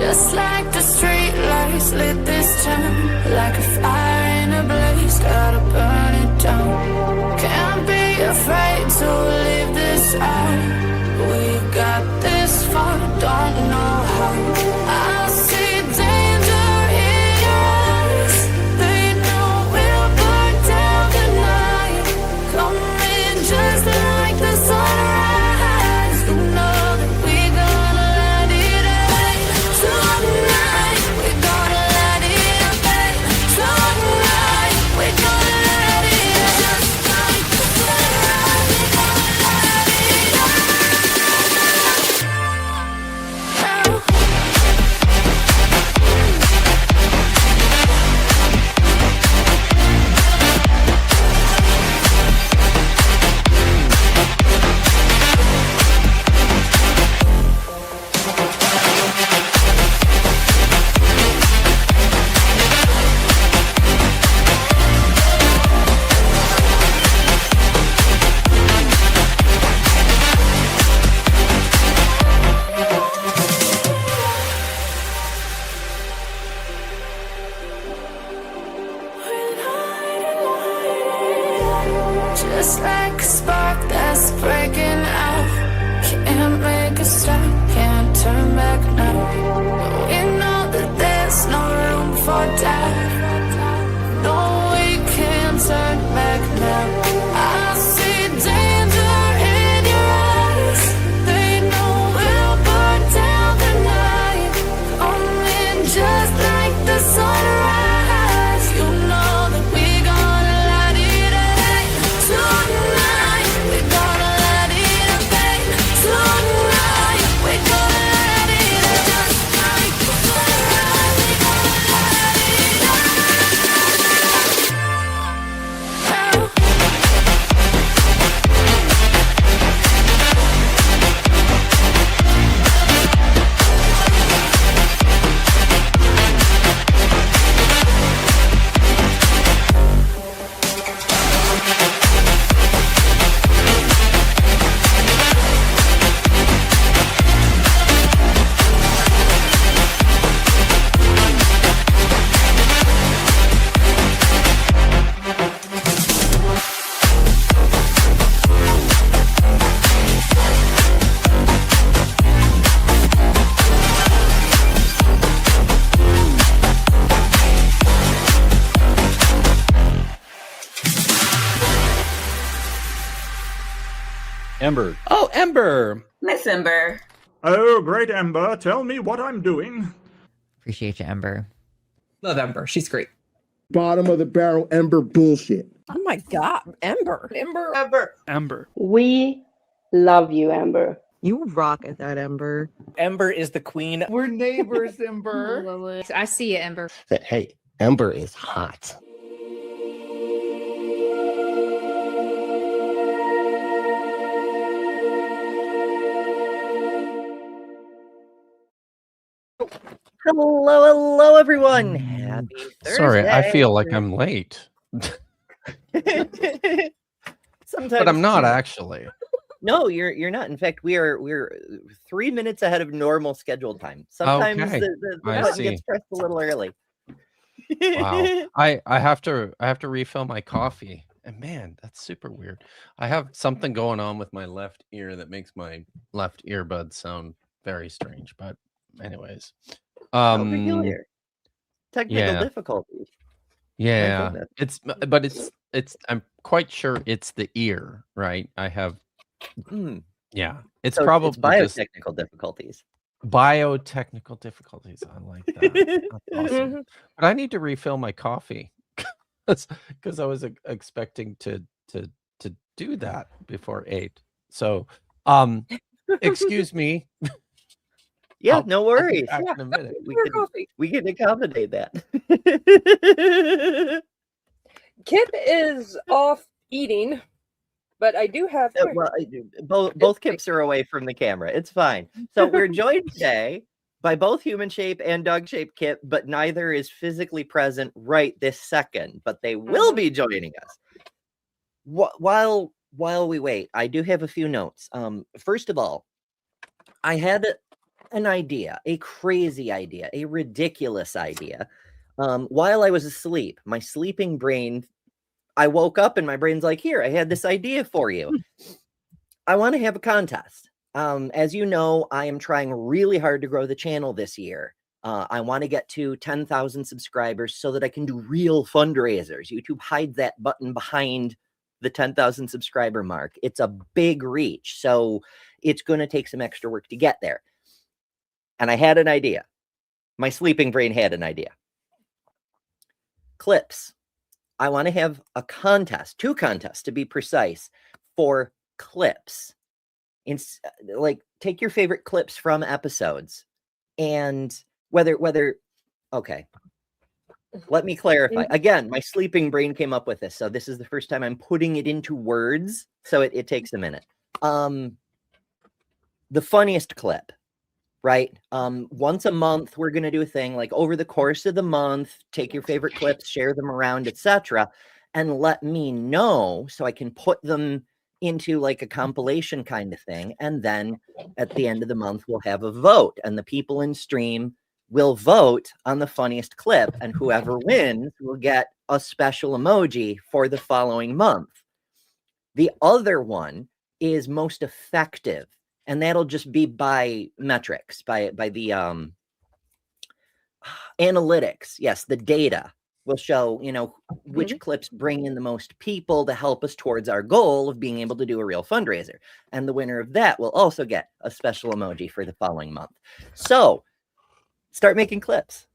Just like the street lights lit this town, like a fire in a blaze, gotta burn it down. Can't be afraid to leave this out. We got this far, don't know how. I see danger in your eyes. They know we'll burn down tonight. Coming just like the sunrise. You know that we gonna let it rain. Tonight, we gonna let it rain. Tonight, we gonna let it just like the sunrise. We gonna let it just like a spark that's breaking out. Can't make a stop, can't turn back now. We know that there's no room for doubt. No, we can't turn back now. I see danger in your eyes. They know we'll burn down the night. Coming just like the sunrise. You know that we gonna let it rain. Tonight, we gonna let it rain. Tonight, we gonna let it just like the sunrise. We gonna let it rain. Ember. Oh, Ember. Miss Ember. Oh, great, Ember. Tell me what I'm doing. Appreciate you, Ember. Love Ember. She's great. Bottom of the barrel Ember bullshit. Oh my God, Ember. Ember. We love you, Ember. You rock at that, Ember. Ember is the queen. We're neighbors, Ember. I see you, Ember. That, hey, Ember is hot. Hello, everyone. Happy Thursday. Sorry, I feel like I'm late. Sometimes, but I'm not actually. No, you're not. In fact, we're 3 minutes ahead of normal scheduled time. Sometimes Okay. the button gets pressed a little early. Wow. I have to refill my coffee. And man, that's super weird. I have something going on with my left ear that makes my left earbud sound very strange. But anyways. Peculiar. Technical yeah. difficulties. Yeah. It's I'm quite sure it's the ear, right? I have yeah. It's So probably it's biotechnical difficulties. Biotechnical difficulties. I like that. That's awesome. But I need to refill my coffee because I was expecting to do that before 8. So, excuse me. Yeah, no worries. I'll be back in a minute. We can accommodate that. Kip is off eating, but I do have. Both Kips are away from the camera. It's fine. So we're joined today by both human shape and dog shape Kip, but neither is physically present right this second. But they will be joining us. While we wait, I do have a few notes. First of all, I had an idea, a crazy idea, a ridiculous idea. While I was asleep, my sleeping brain, I woke up and my brain's like, here, I had this idea for you. I want to have a contest. As you know, I am trying really hard to grow the channel this year. I want to get to 10,000 subscribers so that I can do real fundraisers. YouTube hides that button behind the 10,000 subscriber mark. It's a big reach, so it's going to take some extra work to get there. And I had an idea. My sleeping brain had an idea. Clips. I want to have a contest, 2 contests to be precise, for clips. Like, take your favorite clips from episodes, and whether okay, let me clarify again. My sleeping brain came up with this, so this is the first time I'm putting it into words, so it takes a minute. The funniest clip, right? Once a month we're going to do a thing, like over the course of the month, take your favorite clips, share them around, etc., and let me know so I can put them into like a compilation kind of thing. And then at the end of the month we'll have a vote, and the people in stream will vote on the funniest clip, and whoever wins will get a special emoji for the following month. The other one is most effective, and that'll just be by metrics, by the analytics. Yes, the data will show, you know, which clips bring in the most people to help us towards our goal of being able to do a real fundraiser. And the winner of that will also get a special emoji for the following month. So start making clips.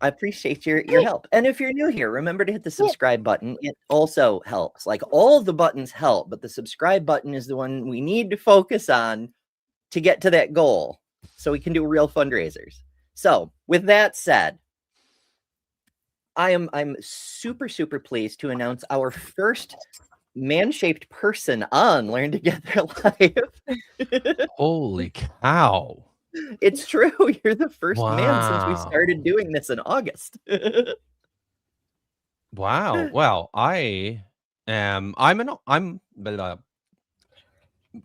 I appreciate your help. And if you're new here, remember to hit the subscribe button. It also helps. Like, all of the buttons help, but the subscribe button is the one we need to focus on to get to that goal so we can do real fundraisers. So with that said, I'm super pleased to announce our first man-shaped person on Learn Together Live. Holy cow. It's true. You're the first man since we started doing this in August. Wow. Well, I'm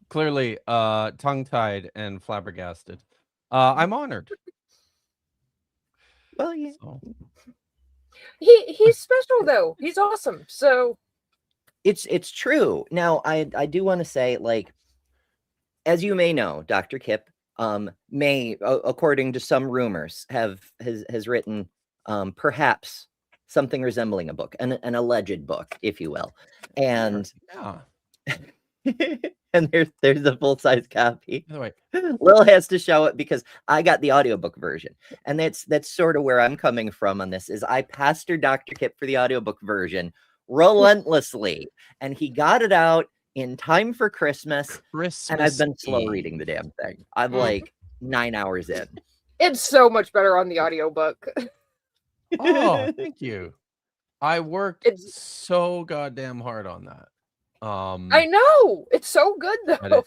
clearly tongue-tied and flabbergasted. I'm honored. Well, yeah. So. He's special though. He's awesome. So it's true. Now, I do want to say, like, as you may know, Dr. Kip may, according to some rumors, has written perhaps something resembling a book, an alleged book, if you will. And and there's a full-size copy. By the way, Lil has to show it because I got the audiobook version. And that's sort of where I'm coming from on this, is I pestered Dr. Kip for the audiobook version relentlessly, and he got it out in time for Christmas, and I've been slow reading the damn thing. I'm like 9 hours in. it's so much better on the audiobook. oh, thank you. I worked so goddamn hard on that. I know, it's so good though.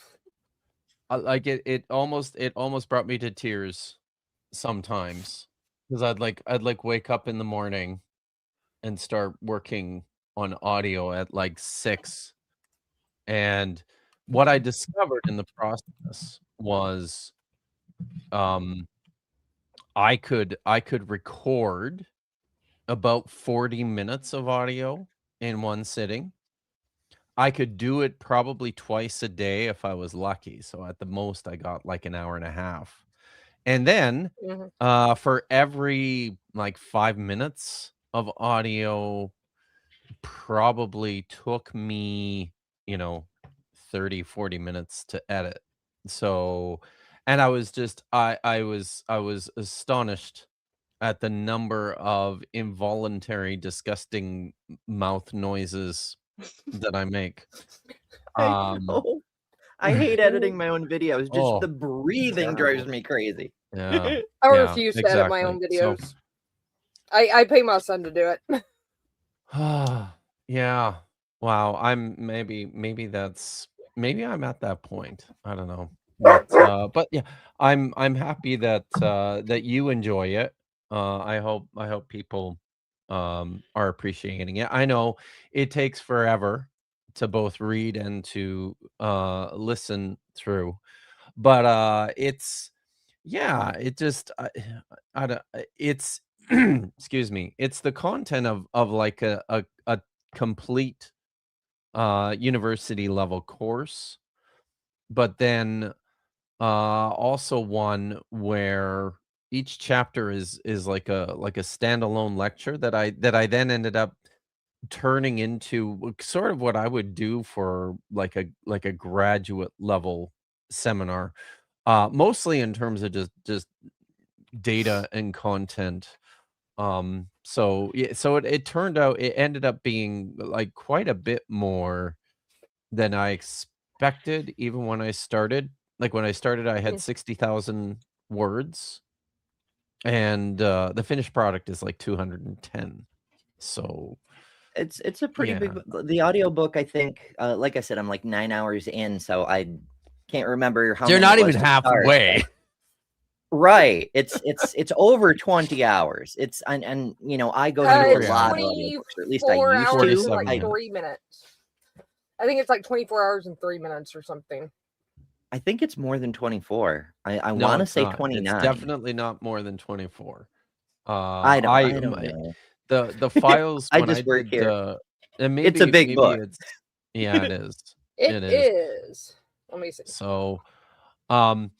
Like it almost brought me to tears sometimes, because I'd wake up in the morning and start working on audio at like 6. And what I discovered in the process was I could record about 40 minutes of audio in one sitting. I could do it probably twice a day if I was lucky. So at the most, I got like an hour and a half. And then for every like 5 minutes of audio, probably took me, 30-40 minutes to edit. So, and I was just, I was astonished at the number of involuntary, disgusting mouth noises that I make. I know. I hate editing my own videos. Just the breathing drives me crazy. Yeah. I refuse to edit my own videos. So, I pay my son to do it. yeah. Wow. Maybe I'm at that point. I don't know. But yeah, I'm happy that that you enjoy it. I hope people are appreciating it. I know it takes forever to both read and to listen through, but it's Yeah, it just I don't, it's excuse me, it's the content of like a complete university level course, but then also one where each chapter is like a standalone lecture that I then ended up turning into sort of what I would do for like a graduate level seminar, mostly in terms of just data and content. So yeah, so it turned out it ended up being like quite a bit more than I expected even when I started. Like when I started, I had 60,000 words, and the finished product is like 210. So It's a pretty big yeah. the audiobook, I think, like I said, I'm like 9 hours in, so I can't remember how You're many not it even was to start, but halfway. right. It's over 20 hours. It's and you know, I go through a 3 lot of hours. audiobooks, or at least I 24 used hours to. and like 47 minutes. 3 minutes. I think it's like 24 hours and 3 minutes or something. I think it's more than 24. I No, want to it's say not. It's 29. definitely not more than 24. I don't My know. the files I when I just work did here. and It's a big maybe book. it's yeah, it is. It It is. is. Let me see. So and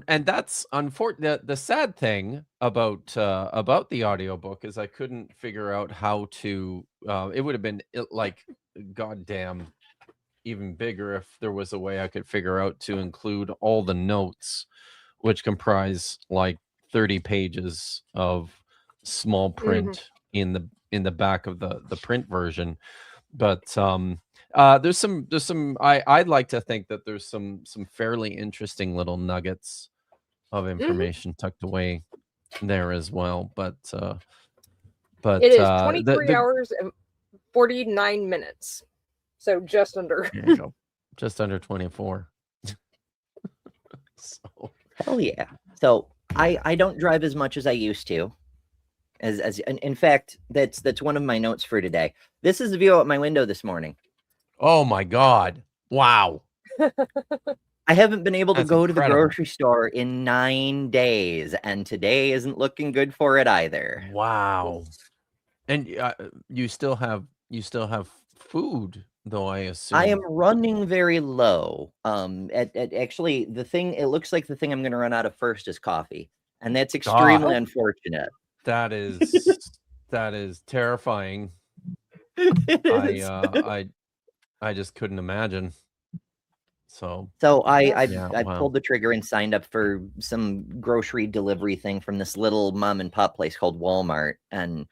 that's unfortunate. The sad thing about the audiobook is I couldn't figure out how to it would have been like goddamn even bigger if there was a way I could figure out to include all the notes, which comprise like 30 pages of small print in the back of the print version. But there's some I'd like to think that there's some fairly interesting little nuggets of information tucked away there as well. But It is the 23 hours and 49 minutes. So just under. there you go. Just under 24. So Hell yeah. So I don't drive as much as I used to. As in fact, that's one of my notes for today. This is the view out my window this morning. oh my god. Wow. I haven't been able to That's go to the incredible. grocery store in 9 days, and today isn't looking good for it either. Wow. And you still have food though, I assume. I am running very low. At actually the thing, it looks like the thing I'm going to run out of first is coffee, and that's extremely unfortunate. That is terrifying. It is. I just couldn't imagine. So I wow. pulled the trigger and signed up for some grocery delivery thing from this little mom and pop place called Walmart, and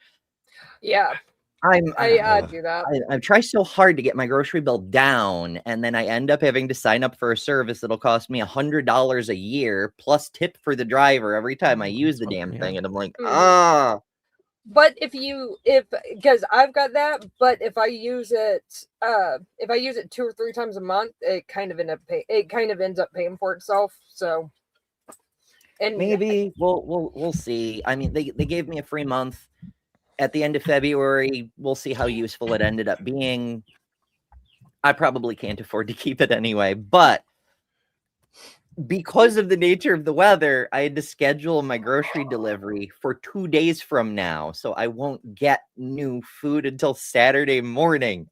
Yeah. I do that. I try so hard to get my grocery bill down, and then I end up having to sign up for a service that'll cost me $100 a year plus tip for the driver every time I use the damn thing, and I'm like, But because I've got that, but if I use it 2 or 3 times a month, it kind of ends up paying for itself. So, and maybe we'll see. I mean, they gave me a free month at the end of February. We'll see how useful it ended up being. I probably can't afford to keep it anyway, but because of the nature of the weather, I had to schedule my grocery delivery for 2 days from now, so I won't get new food until Saturday morning.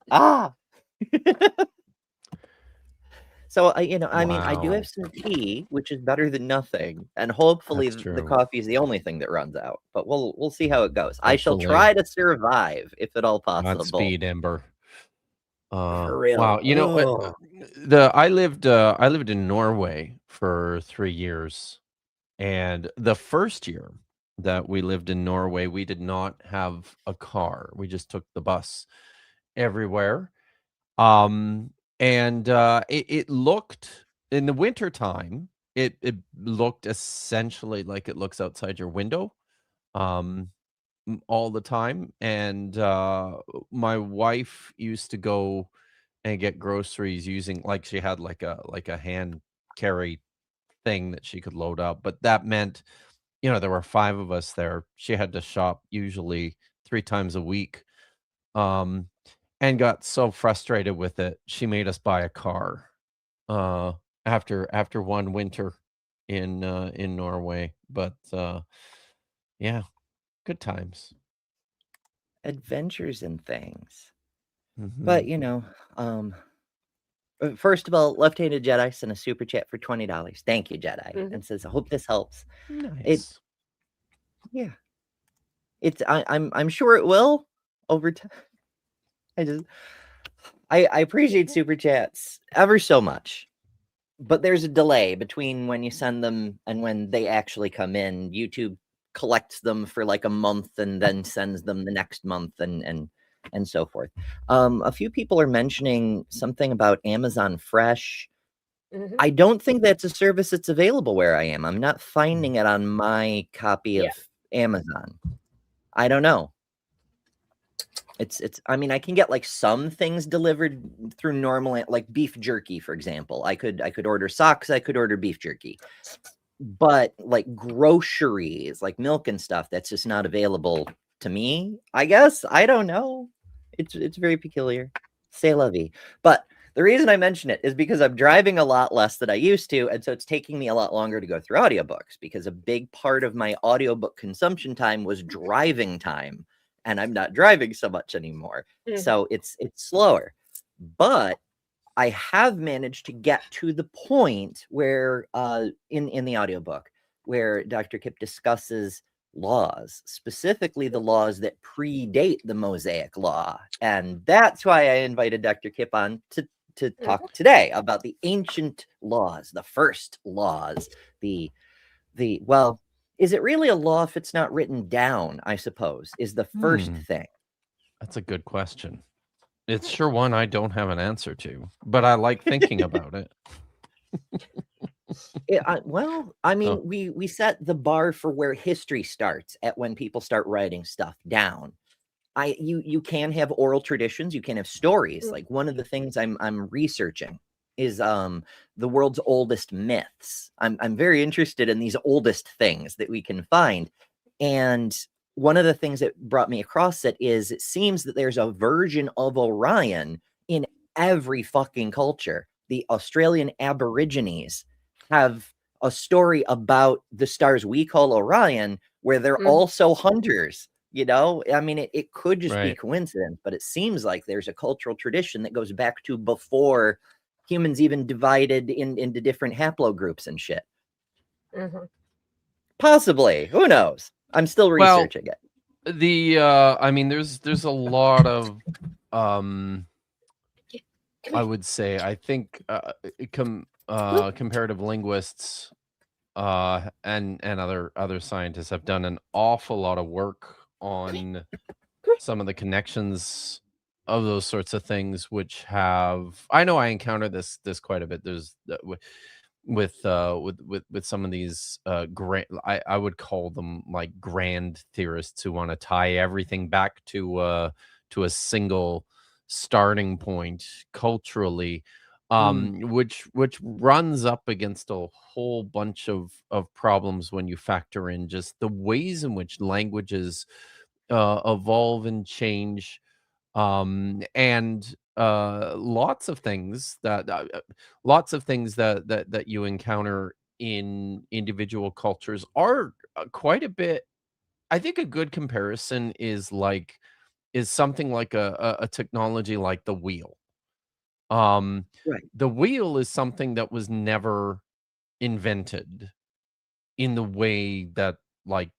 So I mean, I do Wow. have some tea, which is better than nothing, and hopefully That's the true. coffee is the only thing that runs out. But we'll see how it goes. I shall Hopefully. try to survive if at all possible. Godspeed, Ember. For real. Wow, you know, I lived in Norway for 3 years, and the first year that we lived in Norway, we did not have a car. We just took the bus everywhere. And it looked in the wintertime, it looked essentially like it looks outside your window. All the time, and my wife used to go and get groceries using like she had like a hand carry thing that she could load up, but that meant there were 5 of us there. She had to shop usually 3 times a week, um and got so frustrated with it she made us buy a car after one winter. in Norway. But yeah, good times. Adventures and things. Mhm. But first of all, Left-Handed Jedi sent a super chat for $20. Thank you, Jedi, and says, "I hope this helps." Nice. Yeah, I'm sure it will over time. I appreciate super chats ever so much, but there's a delay between when you send them and when they actually come in. YouTube collects them for like a month and then sends them the next month and so forth. A few people are mentioning something about Amazon Fresh. I don't think that's a service that's available where I am. I'm not finding it on my copy of Amazon. I don't know. It's I mean, I can get like some things delivered through normal, like beef jerky, for example. I could order socks, I could order beef jerky. But like groceries, like milk and stuff, that's just not available to me, I guess. I don't know. It's very peculiar. C'est la vie. But the reason I mention it is because I'm driving a lot less than I used to, and so it's taking me a lot longer to go through audiobooks because a big part of my audiobook consumption time was driving time, and I'm not driving so much anymore. So it's slower. But I have managed to get to the point where in the audiobook where Dr. Kip discusses laws, specifically the laws that predate the Mosaic Law. And that's why I invited Dr. Kip on to talk today about the ancient laws, the first laws, the well, is it really a law if it's not written down, I suppose, is the first thing. That's a good question. It's sure one I don't have an answer to, but I like thinking about it. Well, I mean, we set the bar for where history starts at when people start writing stuff down. You can have oral traditions, you can have stories. Like one of the things I'm researching is the world's oldest myths. I'm very interested in these oldest things that we can find. And one of the things that brought me across it is it seems that there's a version of Orion in every fucking culture. The Australian Aborigines have a story about the stars we call Orion where they're also hunters. I mean, it could just be coincidence, but it seems like there's a cultural tradition that goes back to before humans even divided into different haplogroups and shit. Possibly. Who knows? I'm still researching it. I mean, there's a lot of I would say, I think comparative linguists and other scientists have done an awful lot of work on some of the connections of those sorts of things, which I know I encounter this quite a bit. There's with some of these grand, I would call them like grand theorists who want to tie everything back to a single starting point culturally, which runs up against a whole bunch of problems when you factor in just the ways in which languages evolve and change, and lots of things that you encounter in individual cultures are quite a bit. I think a good comparison is something like a technology like the wheel. The wheel is something that was never invented in the way that, like,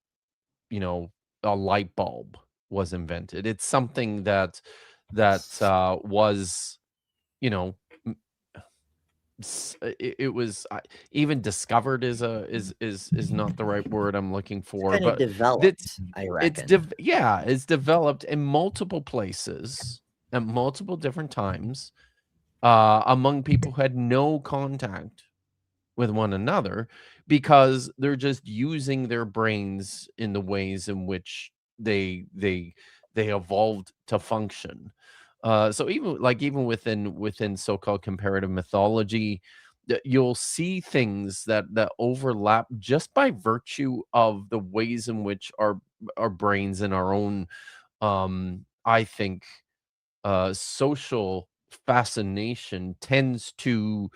a light bulb was invented. It's something that was, you know, it was even discovered is not the right word I'm looking for, Kind of but developed, I reckon. it's developed in multiple places at multiple different times, among people who had no contact with one another, because they're just using their brains in the ways in which they evolved to function. So even within so-called comparative mythology, you'll see things that overlap just by virtue of the ways in which our brains and our own, I think, social fascination tends to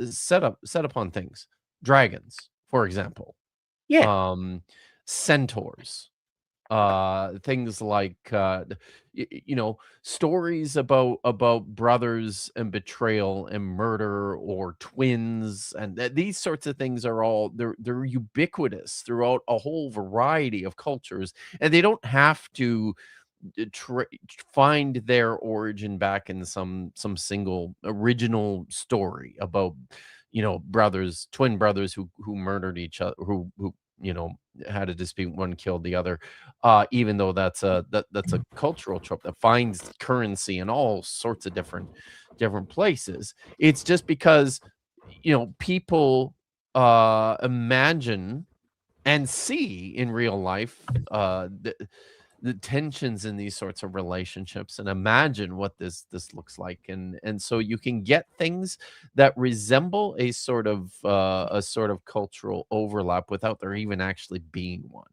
set upon things. dragons, for example. Yeah. Centaurs, things like stories about brothers and betrayal and murder, or twins, and these sorts of things are all they're ubiquitous throughout a whole variety of cultures, and they don't have to find their origin back in some single original story about twin brothers who murdered each other, who had a dispute, one killed the other, even though that's a cultural trope that finds currency in all sorts of different places. It's just because people imagine and see in real life the tensions in these sorts of relationships, and imagine what this looks like, and so you can get things that resemble a sort of cultural overlap without there even actually being one.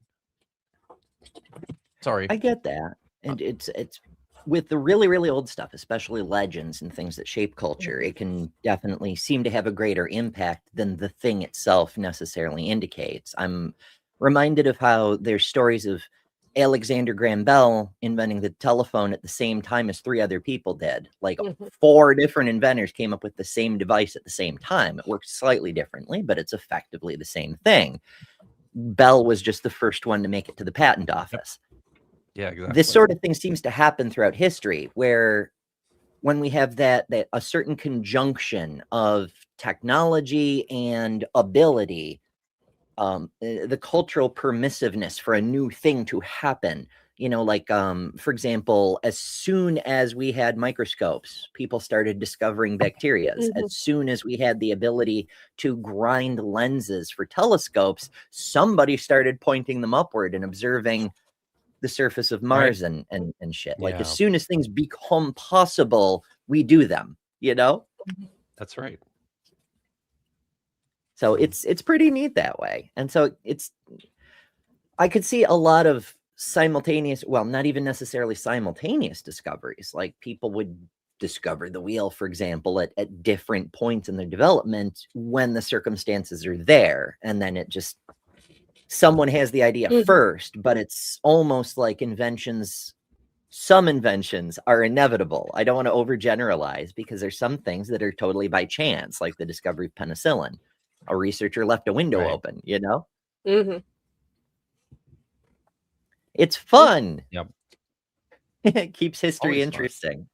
Sorry. I get that. And it's with the really, really old stuff, especially legends and things that shape culture, it can definitely seem to have a greater impact than the thing itself necessarily indicates. I'm reminded of how there's stories of Alexander Graham Bell inventing the telephone at the same time as 3 other people did. Like 4 different inventors came up with the same device at the same time. It works slightly differently, but it's effectively the same thing. Bell was just the first one to make it to the patent office. Yeah, exactly. This sort of thing seems to happen throughout history, where when we have that a certain conjunction of technology and ability, the cultural permissiveness for a new thing to happen, like for example, as soon as we had microscopes, people started discovering bacteria. As soon as we had the ability to grind lenses for telescopes, somebody started pointing them upward and observing the surface of Mars and shit. Like, as soon as things become possible, we do them, That's right. So it's pretty neat that way. And so I could see a lot of simultaneous, well, not even necessarily simultaneous discoveries. Like, people would discover the wheel, for example, at different points in their development when the circumstances are there. And then someone has the idea first, but it's almost like some inventions are inevitable. I don't want to overgeneralize, because there's some things that are totally by chance, like the discovery of penicillin. A researcher left a window open, It's fun. Yep. It keeps history Always interesting.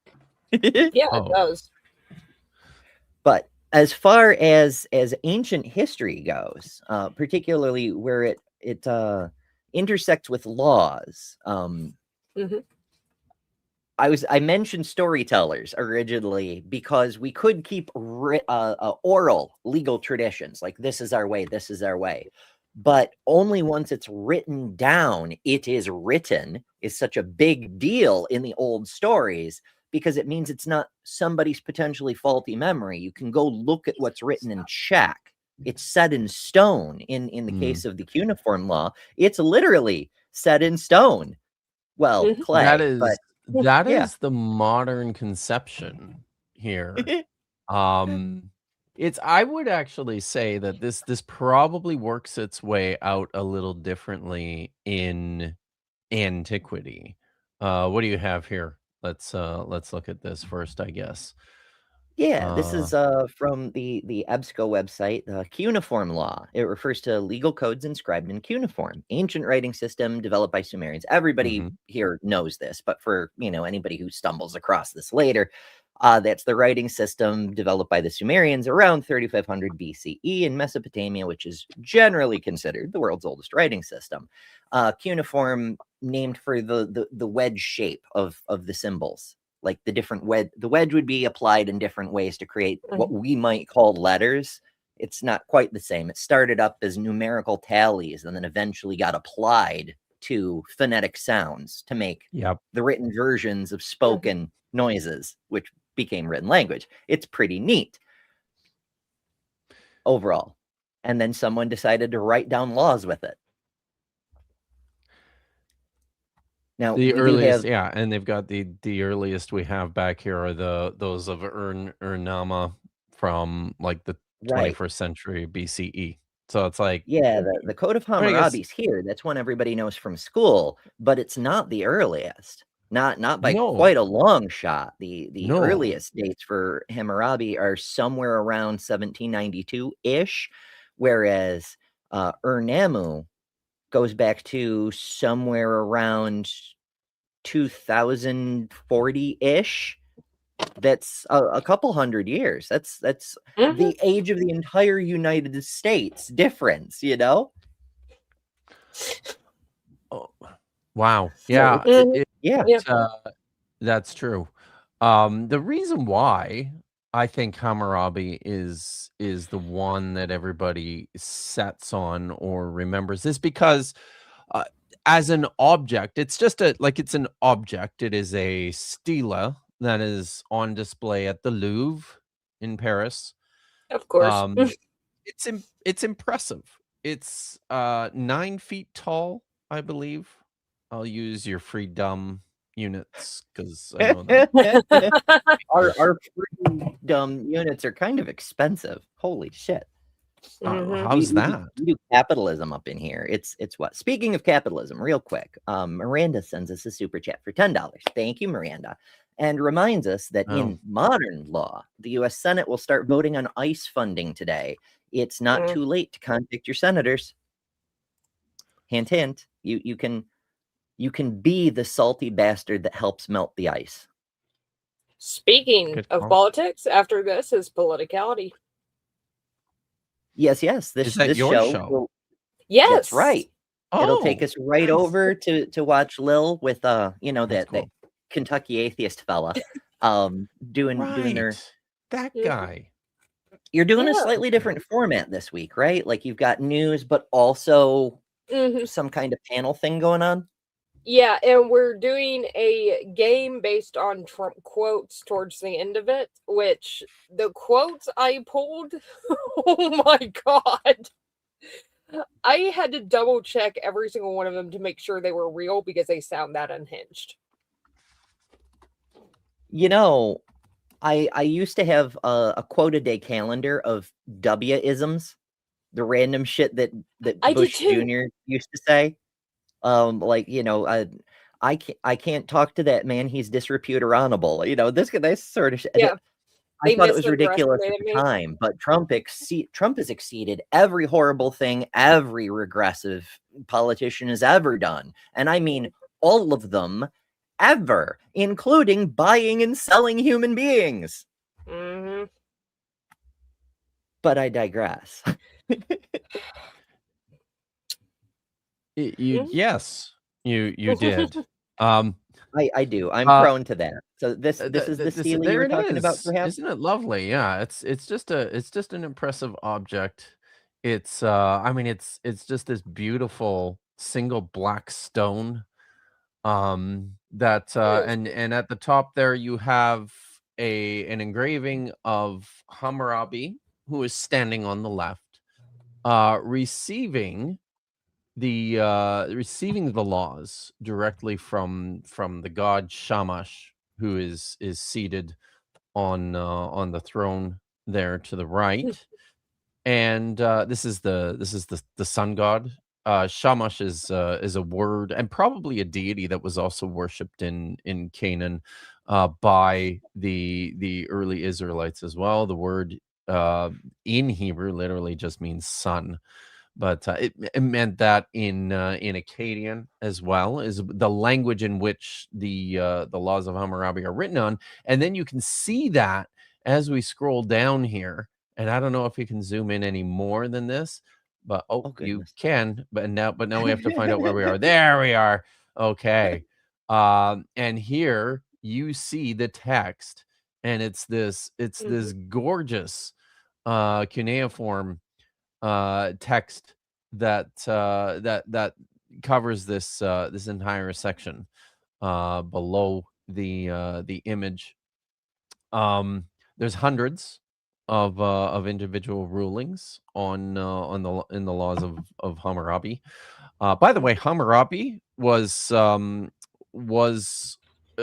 Yeah, it does. But as far as ancient history goes, particularly where it intersects with laws, I mentioned storytellers originally because we could keep oral legal traditions, like this is our way. But only once it's written down, it is written, is such a big deal in the old stories, because it means it's not somebody's potentially faulty memory. You can go look at what's written and check. It's set in stone. In the case of the cuneiform law, it's literally set in stone. Well, clay. That is the modern conception here. I would actually say that this probably works its way out a little differently in antiquity. What do you have here? Let's look at this first, I guess. Yeah, this is from the EBSCO website, the cuneiform law. It refers to legal codes inscribed in cuneiform, ancient writing system developed by Sumerians. Everybody here knows this, but for anybody who stumbles across this later, that's the writing system developed by the Sumerians around 3500 BCE in Mesopotamia, which is generally considered the world's oldest writing system. Cuneiform, named for the wedge shape of the symbols. Like the different the wedge would be applied in different ways to create what we might call letters. It's not quite the same. It started up as numerical tallies and then eventually got applied to phonetic sounds to make the written versions of spoken noises, which became written language. It's pretty neat overall. And then someone decided to write down laws with it. Now, the earliest, and they've got the earliest we have back here are those of Urnama from like the Right. 21st century BCE. So it's like, Yeah, the Code of I guess- Hammurabi's here. That's one everybody knows from school, but it's not the earliest. Not by No. quite a long shot. The No. earliest dates for Hammurabi are somewhere around 1792-ish, whereas Ur-Nammu goes back to somewhere around 2040-ish. That's a couple hundred years. That's the age of the entire United States difference, you know? Oh, wow. So Yeah. yeah. That's true. The reason why I think Hammurabi is the one that everybody sets on or remembers is because as an object, it's just it's an object. It is a stela that is on display at the Louvre in Paris. Of course. It's impressive. It's 9 feet tall, I believe. I'll use your freedom units because I know that. our freedom units are kind of expensive. Holy shit. How's that? We do capitalism up in here. It's what? Speaking of capitalism, real quick, Miranda sends us a super chat for $10. Thank you, Miranda. And reminds us that in modern law, the U.S. Senate will start voting on ICE funding today. It's not too late to contact your senators. Hint, hint. You can be the salty bastard that helps melt the ice. Speaking of politics, after this is politicality. Yes. Is that this your show. show? Yes, that's right. It'll Oh, take us right over to watch Lil with that Kentucky atheist fella doing their that guy. You're doing a Yeah. slightly different format this week, right? Like you've got news, but also some kind of panel thing going on. Yeah, and we're doing a game based on Trump quotes towards the end of it, which the quotes I pulled, oh my God. I had to double check every single one of them to make sure they were real because they sound that unhinged. You know, I used to have a quote a day calendar of W-isms, the random shit that Bush Jr. used to say. I can't talk to that man. He's disrepute or honorable. This sort of shit. Yeah. I thought it was ridiculous at the time, but Trump has exceeded every horrible thing every regressive politician has ever done. And I mean all of them ever, including buying and selling human beings. Mm-hmm. But I digress. Yes, you did. I do. I'm prone to that. So this is the stealing you were talking about, perhaps? Isn't it lovely? Yeah, it's just an impressive object. It's just this beautiful single black stone. And at the top there you have an engraving of Hammurabi, who is standing on the left, receiving the laws directly from the god Shamash, who is seated on the throne there to the right. And this is the sun god. Shamash is a word and probably a deity that was also worshipped in Canaan by the early Israelites as well. The word in Hebrew literally just means sun. But it meant that in Akkadian as well, is the language in which the laws of Hammurabi are written on. And then you can see that as we scroll down here. And I don't know if you can zoom in any more than this, but you can. But now we have to find out where we are. There we are. Okay. And here you see the text, and it's this gorgeous cuneiform text that covers this entire section below the image. There's hundreds of individual rulings in the laws of Hammurabi. By the way, Hammurabi was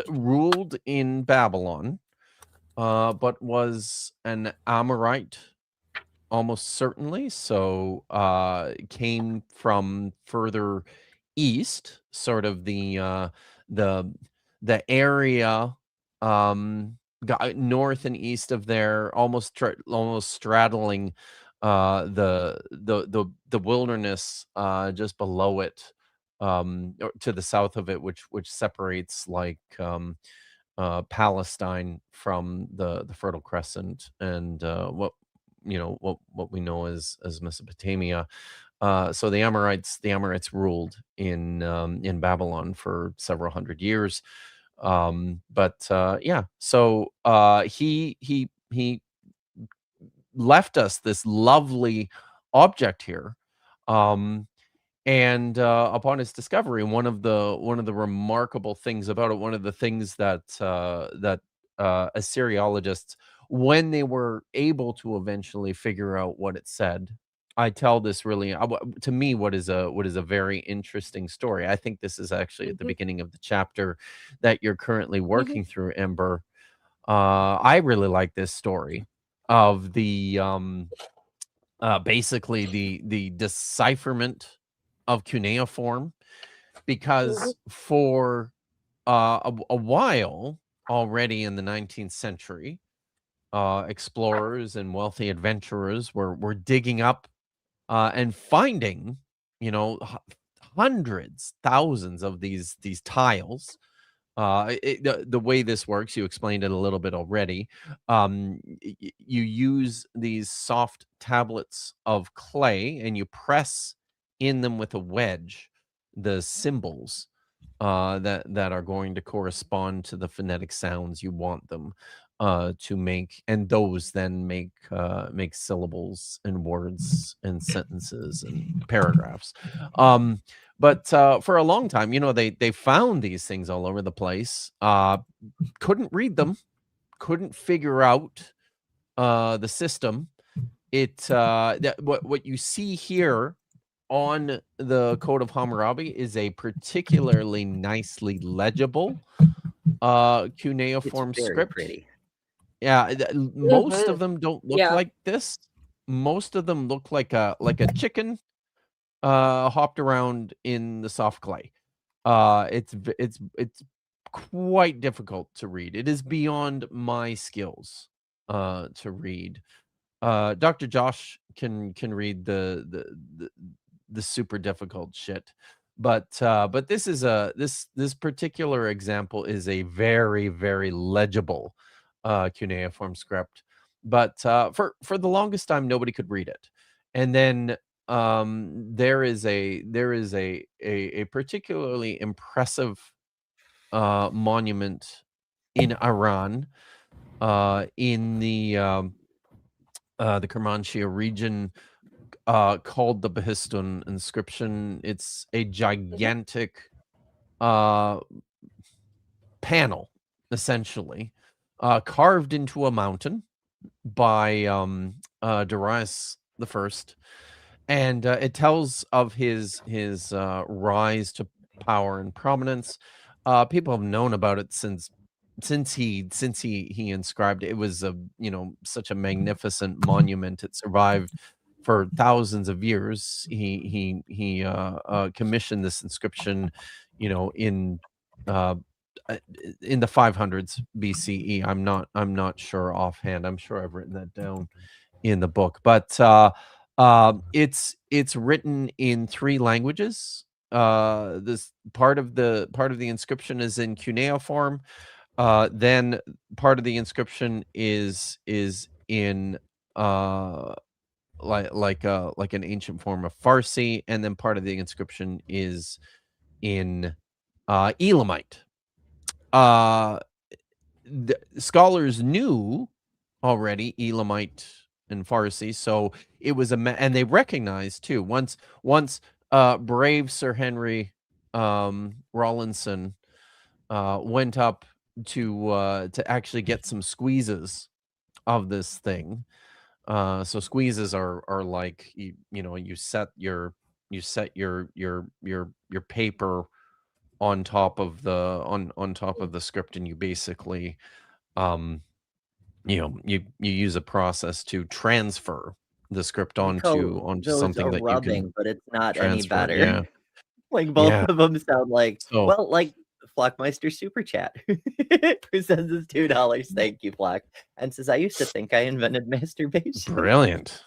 ruled in Babylon, but was an Amorite almost certainly. So came from further east, sort of the the area north and east of there, almost straddling the wilderness just below it, or to the south of it, which separates like Palestine from the Fertile Crescent and what we know as Mesopotamia. So the Amorites ruled in Babylon for several hundred years. But yeah, so he left us this lovely object here. And upon its discovery, one of the remarkable things about it, one of the things that Assyriologists, when they were able to eventually figure out what it said, I tell this really to me what is a very interesting story. I think this is actually at the beginning of the chapter that you're currently working through, Ember. I really like this story of the basically the decipherment of cuneiform, because for a while already in the 19th century, explorers and wealthy adventurers were digging up and finding, hundreds, thousands of these tiles. The way this works, you explained it a little bit already. You use these soft tablets of clay and you press in them with a wedge the symbols that are going to correspond to the phonetic sounds you want them to make, and those then make syllables and words and sentences and paragraphs. But for a long time, they found these things all over the place. Couldn't read them, couldn't figure out the system. What you see here on the Code of Hammurabi is a particularly nicely legible cuneiform It's very script. pretty. Yeah, most of them don't look like this. Most of them look like a chicken hopped around in the soft clay. It's quite difficult to read. It is beyond my skills to read. Dr. Josh can read the super difficult shit. But this particular example is a very, very legible cuneiform script. But for the longest time, nobody could read it. And then there is a particularly impressive monument in Iran, in the Kermanshah region, called the Behistun inscription. It's a gigantic panel, essentially, carved into a mountain by Darius the First, and it tells of his rise to power and prominence. People have known about it since he inscribed it. It was such a magnificent monument. It survived for thousands of years. He commissioned this inscription, in the 500s BCE. I'm not sure offhand. I'm sure I've written that down in the book, but it's written in 3 languages. This part of the inscription is in cuneiform. Then part of the inscription is in like an ancient form of Farsi, and then part of the inscription is in Elamite. The scholars knew already Elamite and Farsi, so it was and they recognized too, once brave Sir Henry Rawlinson went up to actually get some squeezes of this thing. So squeezes are like you set your paper on top of the script, and you basically you use a process to transfer the script Those onto something are that you can rubbing, but it's not any transfer. better. Yeah. Like both Yeah. of them sound like So like Flockmeister Super Chat, who sends us $2. Thank you, Flock, and says, "I used to think I invented masturbation." brilliant.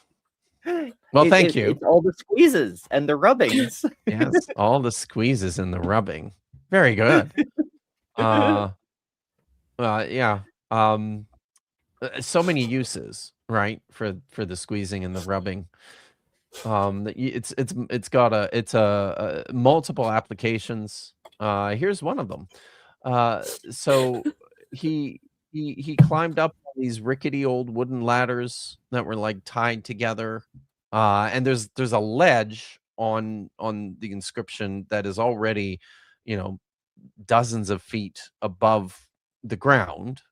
Well, thank you. It's all the squeezes and the rubbings. Yes, all the squeezes and the rubbing. Very good. Yeah. So many uses, right, for the squeezing and the rubbing. It's got a multiple applications. Here's one of them. So he climbed up on these rickety old wooden ladders that were like tied together. And there's a ledge on the inscription that is already, dozens of feet above the ground.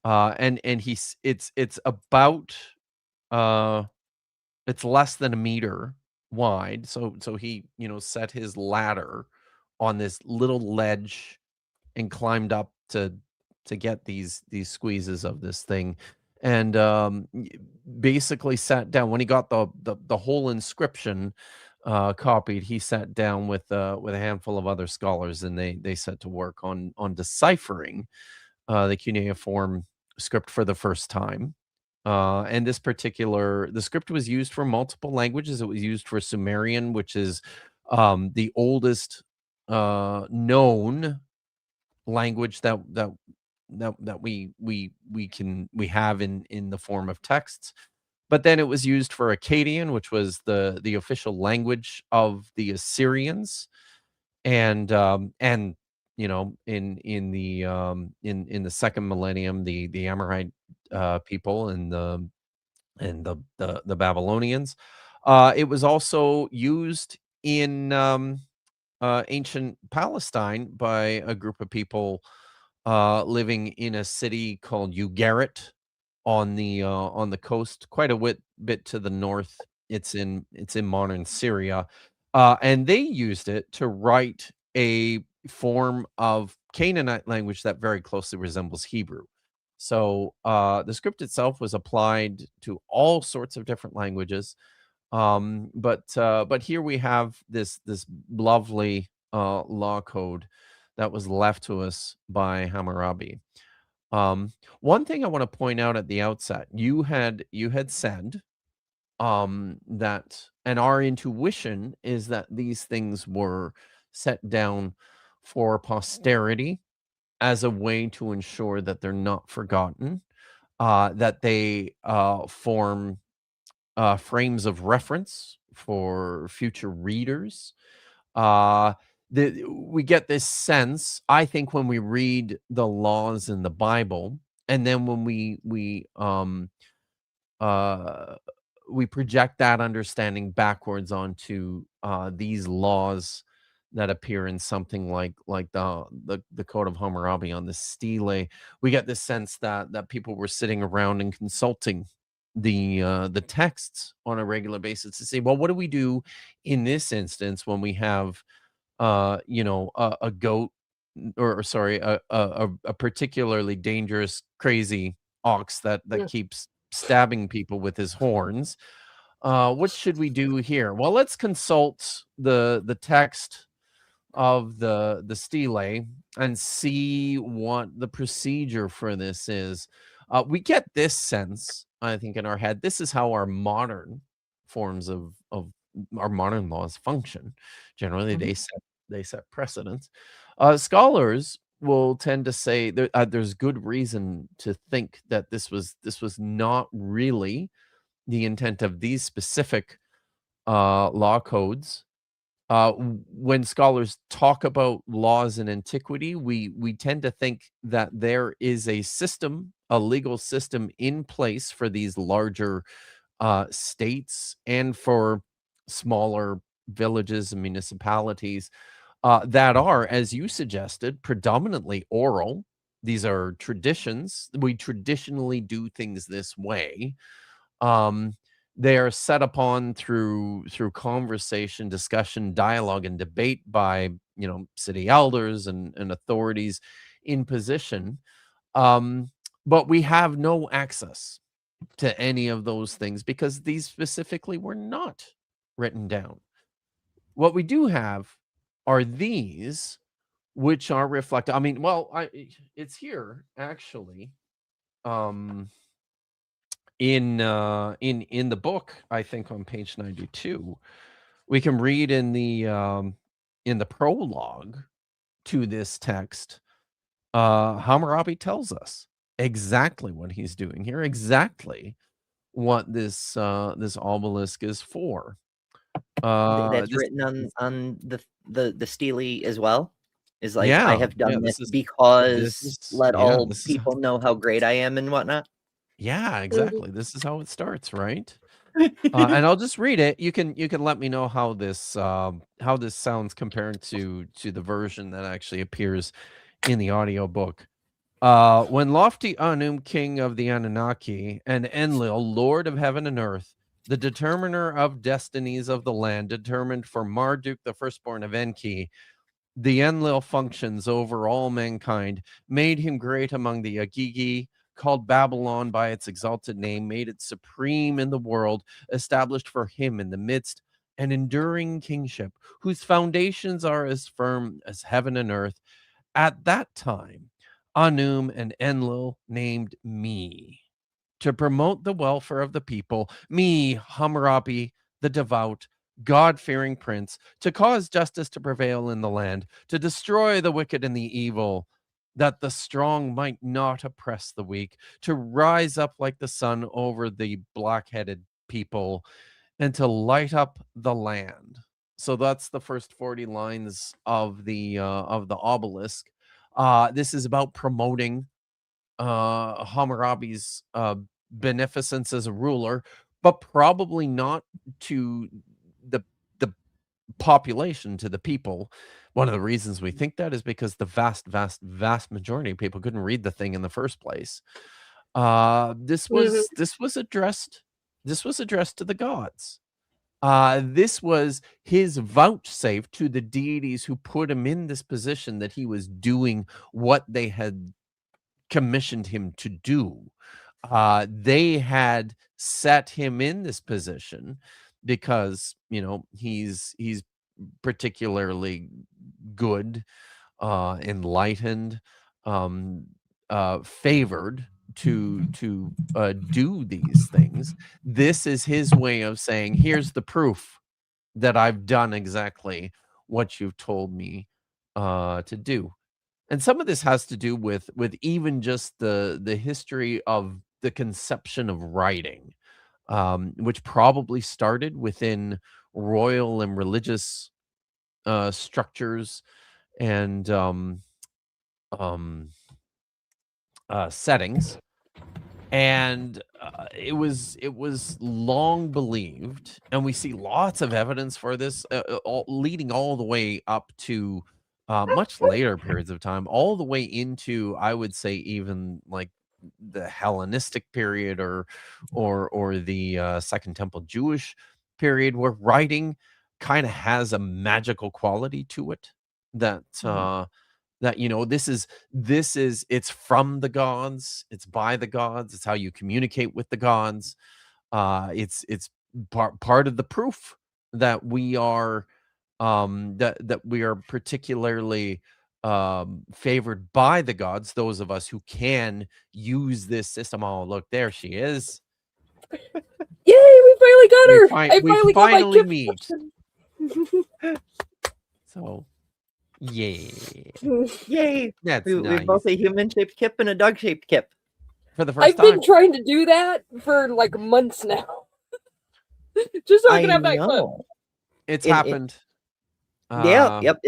And it's about it's less than a meter wide. So he, set his ladder on this little ledge and climbed up to get these squeezes of this thing. And basically sat down when he got the whole inscription copied. He sat down with a handful of other scholars, and they set to work on deciphering the cuneiform script for the first time. And the script was used for multiple languages. It was used for Sumerian, which is the oldest known language that we have in the form of texts. But then it was used for Akkadian, which was the official language of the Assyrians, and in the second millennium, the Amorite people and the Babylonians. It was also used in ancient Palestine by a group of people living in a city called Ugarit on the coast, quite a bit to the north. It's in modern Syria, and they used it to write a form of Canaanite language that very closely resembles Hebrew. So the script itself was applied to all sorts of different languages. But here we have this lovely law code that was left to us by Hammurabi. One thing I want to point out at the outset, you had said that, and our intuition is that these things were set down for posterity as a way to ensure that they're not forgotten, that they form frames of reference for future readers. We get this sense, I think, when we read the laws in the Bible, and then when we project that understanding backwards onto these laws that appear in something like the Code of Hammurabi on the stele. We get this sense that people were sitting around and consulting the texts on a regular basis to say, well, what do we do in this instance when we have a goat, or sorry, a particularly dangerous, crazy ox that keeps stabbing people with his horns? What should we do here? Well, let's consult the text of the stele and see what the procedure for this is. We get this sense, I think, in our head. This is how our modern forms of our modern laws function. Generally, they set precedents. Scholars will tend to say there's good reason to think that this was not really the intent of these specific law codes. When scholars talk about laws in antiquity, we tend to think that there is a legal system in place for these larger states and for smaller villages and municipalities that are, as you suggested, predominantly oral. These are traditions. We traditionally do things this way. They are set upon through conversation, discussion, dialogue, and debate by city elders and authorities in position. But we have no access to any of those things because these specifically were not written down. What we do have are these, which are reflected. I mean, well, it's here actually. In the book, I think on page 92, we can read in the prologue to this text, Hammurabi tells us exactly what he's doing here, exactly what this obelisk is for. That's This, written on the stele as well. Is like, yeah, I have done yeah, this this because is let yeah, all this is people know how great I am and whatnot. yeah, exactly. This is how it starts, right? And I'll just read it. You can let me know how this sounds compared to the version that actually appears in the audiobook. When lofty Anum, king of the Anunnaki, and Enlil, lord of heaven and earth, the determiner of destinies of the land, determined for Marduk, the firstborn of Enki, the Enlil functions over all mankind, made him great among the Agigi, called Babylon by its exalted name, made it supreme in the world, established for him in the midst an enduring kingship, whose foundations are as firm as heaven and earth. At that time, Anum and Enlil named me to promote the welfare of the people, me, Hammurabi, the devout, God-fearing prince, to cause justice to prevail in the land, to destroy the wicked and the evil, that the strong might not oppress the weak, to rise up like the sun over the black-headed people, and to light up the land. So that's the first 40 lines of the obelisk. This is about promoting Hammurabi's beneficence as a ruler, but probably not to the population, to the people. One of the reasons we think that is because the vast majority of people couldn't read the thing in the first place. This was addressed to the gods. This was his vouchsafe to the deities who put him in this position, that he was doing what they had commissioned him to do. They had set him in this position because, he's particularly good, enlightened, favored to do these things. This is his way of saying, here's the proof that I've done exactly what you've told me to do. And some of this has to do with even just the history of the conception of writing, which probably started within royal and religious structures and settings. And it was long believed, and we see lots of evidence for this, leading all the way up to much later periods of time, all the way into, I would say, even like the Hellenistic period or the Second Temple Jewish period, where writing kind of has a magical quality to it that this is it's from the gods, it's by the gods, it's how you communicate with the gods. It's part of the proof that we are that we are particularly favored by the gods, those of us who can use this system. Oh, look, there she is. Yay, we finally got her. I finally got my gift meet. So yay. That's we nice. both a human-shaped kip and a dog-shaped kip. For the first I've time. been trying to do that for like months now. Just so I can have that clip. It's happened. Yep.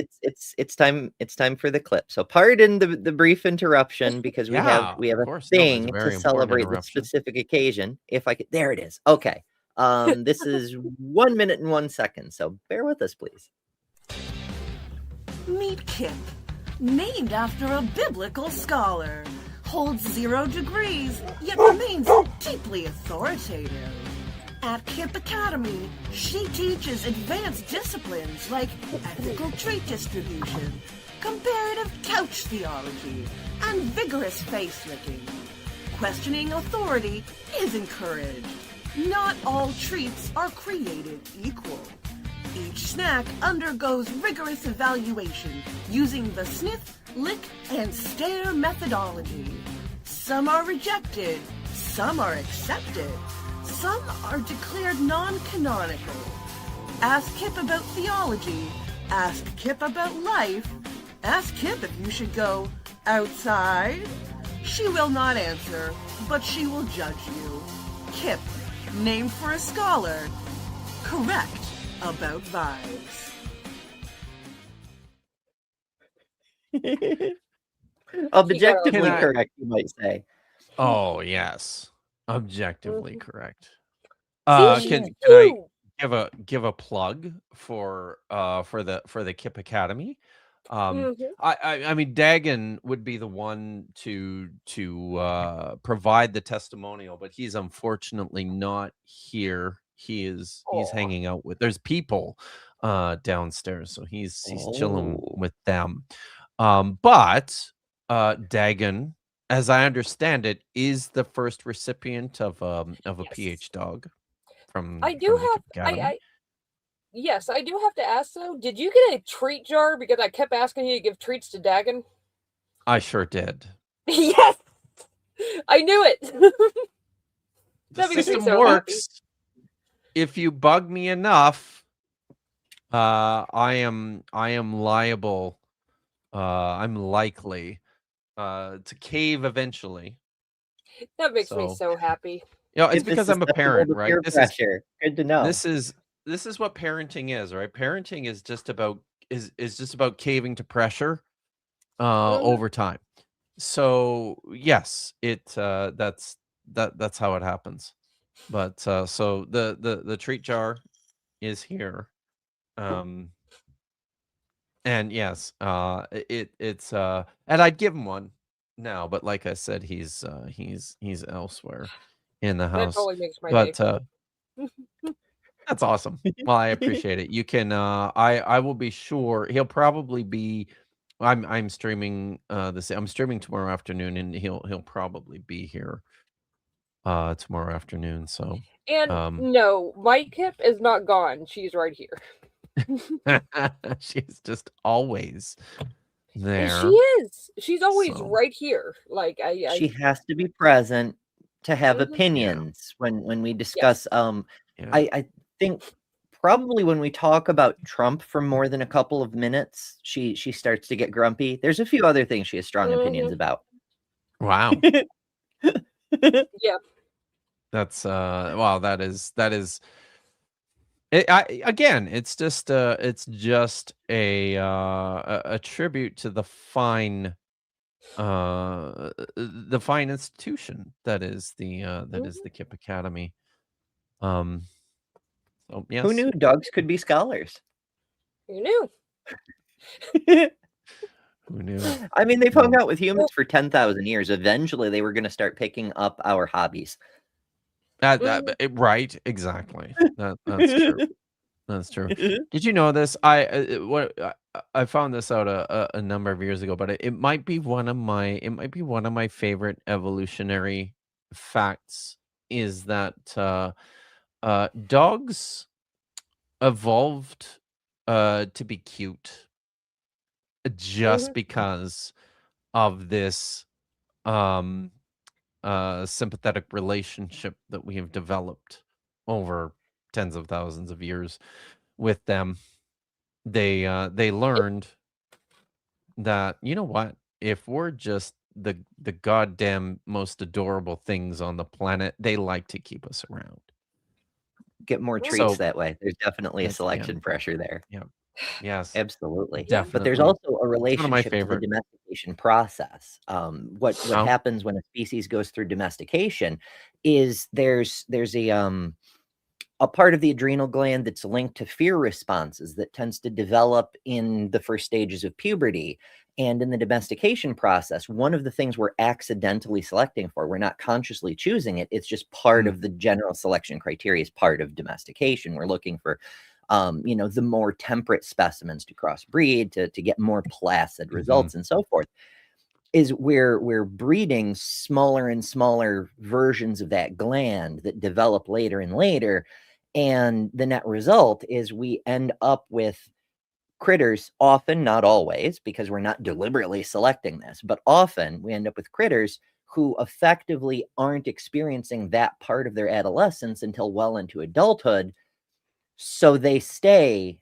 It's time for the clip. So pardon the brief interruption, because we have a thing to celebrate the specific occasion. If I could, there it is. Okay. This is 1 minute and 1 second. So bear with us, please. Meet Kip, named after a biblical scholar, holds 0 degrees, yet remains deeply authoritative. At Kip Academy, she teaches advanced disciplines like ethical trait distribution, comparative couch theology, and vigorous face licking. Questioning authority is encouraged. Not all treats are created equal. Each snack undergoes rigorous evaluation using the sniff, lick, and stare methodology. Some are rejected, some are accepted, some are declared non-canonical. Ask Kip about theology, ask Kip about life, ask Kip if you should go outside. She will not answer, but she will judge you. Kip, named for a scholar, correct about vibes. Objectively correct, you might say. Oh yes, objectively correct. See, Can I give a plug for the Kip Academy? I mean, Dagan would be the one to provide the testimonial, but he's unfortunately not here. He's hanging out with. There's people downstairs, so he's chilling with them. But Dagan, as I understand it, is the first recipient of a PH dog from. I do from the Kip Academy. Yes, I do have to ask though. Did you get a treat jar? Because I kept asking you to give treats to Dagan. I sure did. Yes, I knew it. The system works. If you bug me enough, I am liable. I'm likely to cave eventually. That makes me so happy. You know, it's because I'm a parent, right? Good to know. This is what parenting is, right? Parenting is just about just about caving to pressure over time. So yes, that's how it happens. But so the treat jar is here. And yes, it's and I'd give him one now, but like I said, he's elsewhere in the house. That totally makes my But day. that's awesome. Well, I appreciate it. You can I will be sure he'll probably be I'm streaming I'm streaming tomorrow afternoon, and he'll probably be here tomorrow afternoon. So And no, my Kip is not gone. She's right here. she's just always there. And she is. She's always right here. Like she has to be present to have opinions when we discuss. I think probably when we talk about Trump for more than a couple of minutes, she starts to get grumpy. There's a few other things she has strong opinions about. Wow. Yeah. That's wow. That is. Again, it's just a tribute to the fine institution that is the Kip Academy. So yes. Who knew dogs could be scholars? Who knew? Who knew? I mean, they've hung out with humans for 10,000 years. Eventually, they were going to start picking up our hobbies. Right? Exactly. That's true. That's true. Did you know this? I found this out a number of years ago, but it might be one of my favorite evolutionary facts. Is that dogs evolved to be cute just because of this sympathetic relationship that we have developed over tens of thousands of years with them. They learned that, you know what, if we're just the goddamn most adorable things on the planet, they like to keep us around. Get more treats that way. There's definitely a selection pressure there. Yeah. Yes, absolutely. definitely. But there's also a It's one of my relationship to the favorite. domestication process. What happens when a species goes through domestication is there's a part of the adrenal gland that's linked to fear responses that tends to develop in the first stages of puberty. And in the domestication process, one of the things we're accidentally selecting for, we're not consciously choosing it. It's just part of the general selection criteria, is part of domestication. We're looking for, the more temperate specimens to crossbreed, to get more placid results and so forth. is we're breeding smaller and smaller versions of that gland that develop later and later, and the net result is we end up with critters, often, not always, because we're not deliberately selecting this, but often we end up with critters who effectively aren't experiencing that part of their adolescence until well into adulthood. So they stay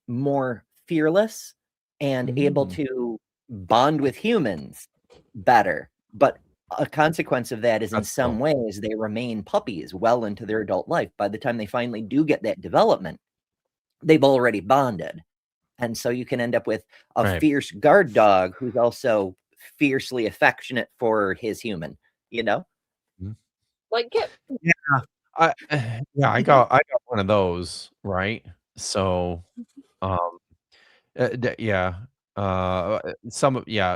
more fearless and able to bond with humans better. But a consequence of that is in some ways they remain puppies well into their adult life. By the time they finally do get that development, they've already bonded. And so you can end up with a fierce guard dog who's also fiercely affectionate for his human, you know? Like Kip. Yeah. I got one of those, right? So, yeah.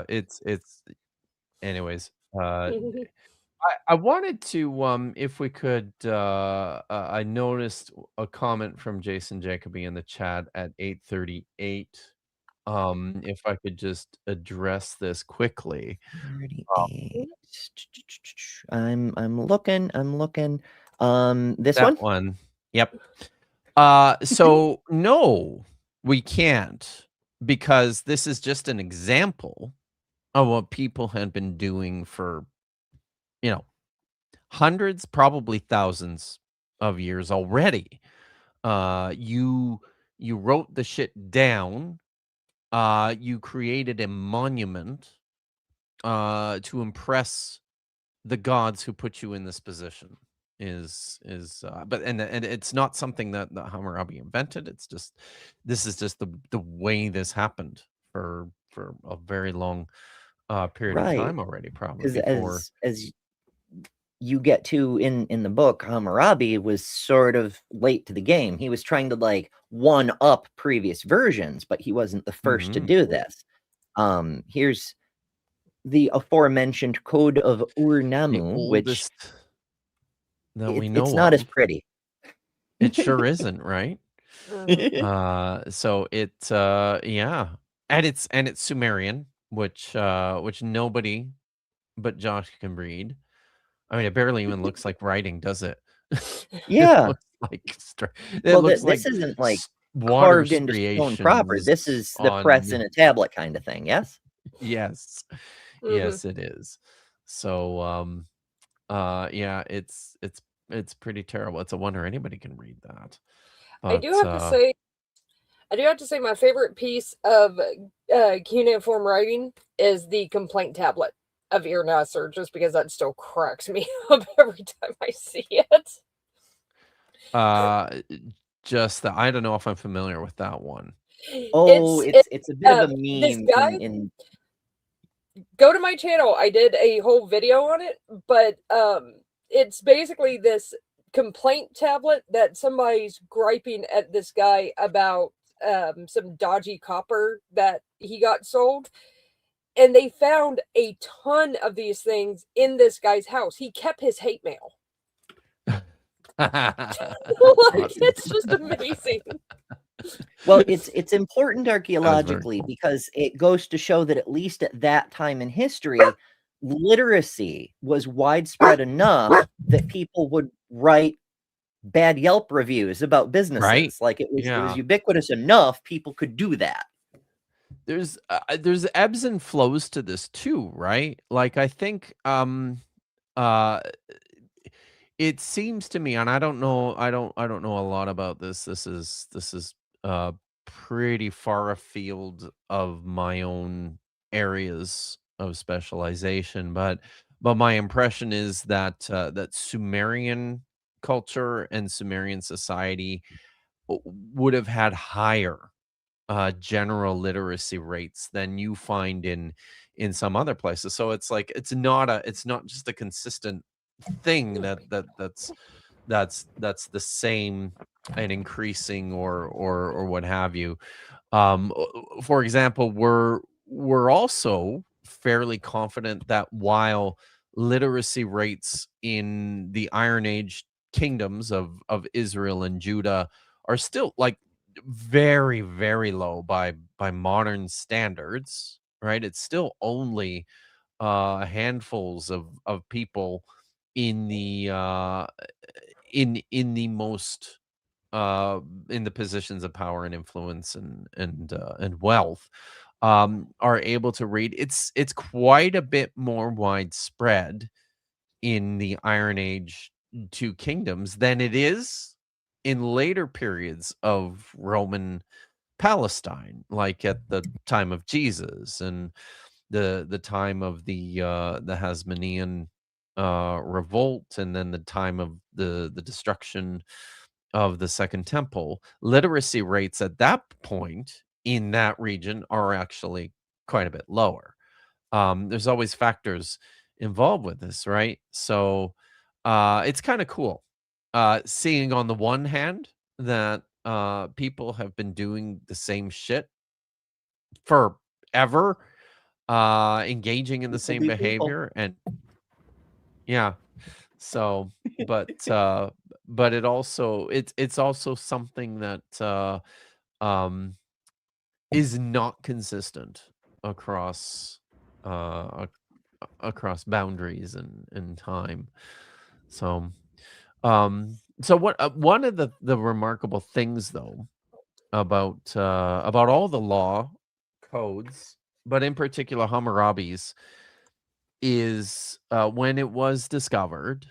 It's anyways. I wanted to, if we could, I noticed a comment from Jason Jacoby in the chat at 8:38. If I could just address this quickly. 38. I'm looking. This That one? one. Yep. So no, we can't, because this is just an example of what people had been doing for, hundreds, probably thousands of years already. You wrote the shit down. You created a monument to impress the gods who put you in this position. But it's not something that Hammurabi invented. This is just the way this happened for a very long period of time already, probably before. As you get to in the book, Hammurabi was sort of late to the game. He was trying to like one up previous versions, but he wasn't the first to do this. Here's the aforementioned Code of Ur-Nammu, which it's not as pretty. It sure isn't, right? So yeah, and it's Sumerian, which nobody but Josh can read. I mean, it barely even looks like writing, does it? Yeah. It looks like this isn't like water carved into stone proper. This is the press in a tablet kind of thing. Yes. Yes. Yes, it is. So yeah, it's pretty terrible. It's a wonder anybody can read that. But, I do have to say my favorite piece of cuneiform writing is the complaint tablet of Ir-Nasser, just because that still cracks me up every time I see it. Just that I don't know if I'm familiar with that one. Oh, it's a bit of a meme. This guy, go to my channel. I did a whole video on it, but it's basically this complaint tablet that somebody's griping at this guy about some dodgy copper that he got sold. And they found a ton of these things in this guy's house. He kept his hate mail. It's just amazing. Well, it's important archaeologically because it goes to show that at least at that time in history, literacy was widespread enough that people would write bad Yelp reviews about businesses. Right. Like it was ubiquitous enough people could do that. There's ebbs and flows to this too, right? Like I think it seems to me, and I don't know a lot about this. This is pretty far afield of my own areas of specialization, but my impression is that that Sumerian culture and Sumerian society would have had higher general literacy rates than you find in some other places. So it's like it's not just a consistent thing that's the same and increasing or what have you. For example, we're also fairly confident that while literacy rates in the Iron Age kingdoms of Israel and Judah are still like very, very low by modern standards, right? It's still only handfuls of people in the in the most in the positions of power and influence and wealth are able to read. It's quite a bit more widespread in the Iron Age two kingdoms than it is in later periods of Roman Palestine, like at the time of Jesus and the time of the Hasmonean revolt, and then the time of the destruction of the Second Temple. Literacy rates at that point in that region are actually quite a bit lower. There's always factors involved with this, right? So it's kind of cool seeing on the one hand that people have been doing the same shit forever, engaging in the same behavior, and yeah. So, but it's also something that um is not consistent across across boundaries and time. So so what one of the remarkable things though about all the law codes, but in particular Hammurabi's, is when it was discovered,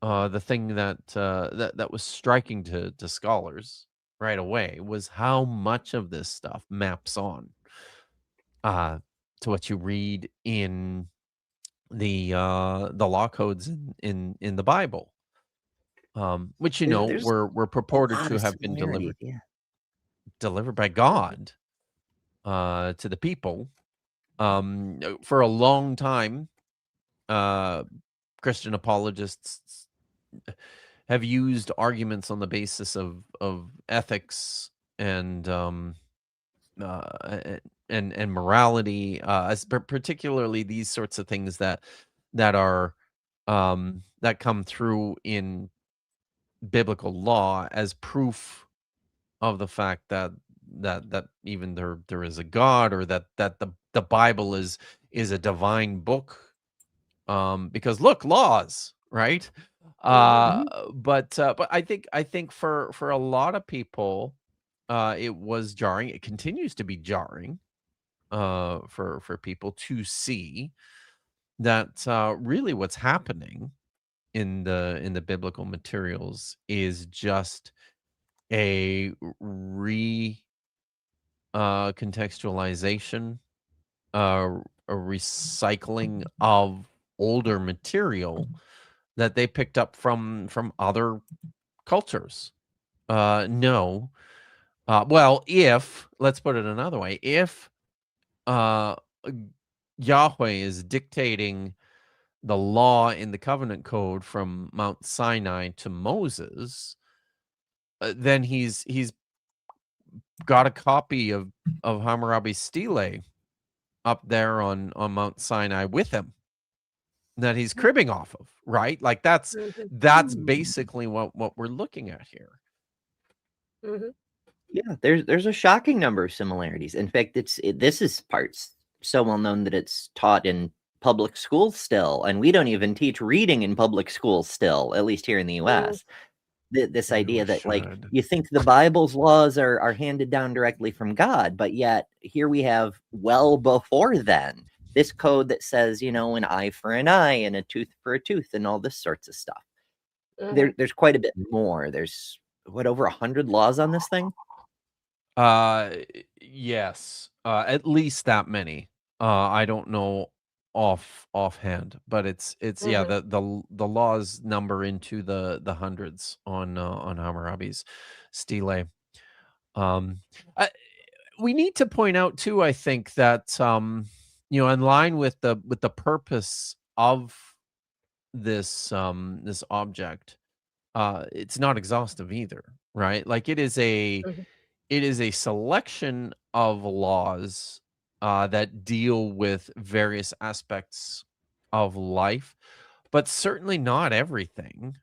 the thing that was striking to scholars right away was how much of this stuff maps on to what you read in the law codes in the Bible, which There's were a purported lot to of have been similarities. Yeah. delivered by God to the people. For a long time, Christian apologists have used arguments on the basis of ethics and and morality, particularly these sorts of things that are that come through in biblical law as proof of the fact that even there is a God, or that the Bible is a divine book, because look, laws, right? But I think for a lot of people, it was jarring. It continues to be jarring for people to see that really what's happening in the biblical materials is just a contextualization, a recycling of older material that they picked up from other cultures. No. Well, if let's put it another way, if uh, Yahweh is dictating the law in the covenant code from Mount Sinai to Moses, then he's got a copy of Hammurabi's stele up there on Mount Sinai with him that he's cribbing off of, right? Like that's basically what we're looking at here. Yeah, there's a shocking number of similarities. In fact, this is parts so well known that it's taught in public schools still, and we don't even teach reading in public schools still, at least here in the U.S. This idea that like you think the Bible's laws are handed down directly from God, but yet here we have well before then this code that says, an eye for an eye and a tooth for a tooth and all this sorts of stuff. There's quite a bit more. There's over 100 laws on this thing. Yes, at least that many. I don't know offhand, but it's yeah, the laws number into the hundreds on Hammurabi's stele. We need to point out too, I think, that in line with the purpose of this this object, it's not exhaustive either, right? Like it is a selection of laws that deal with various aspects of life, but certainly not everything.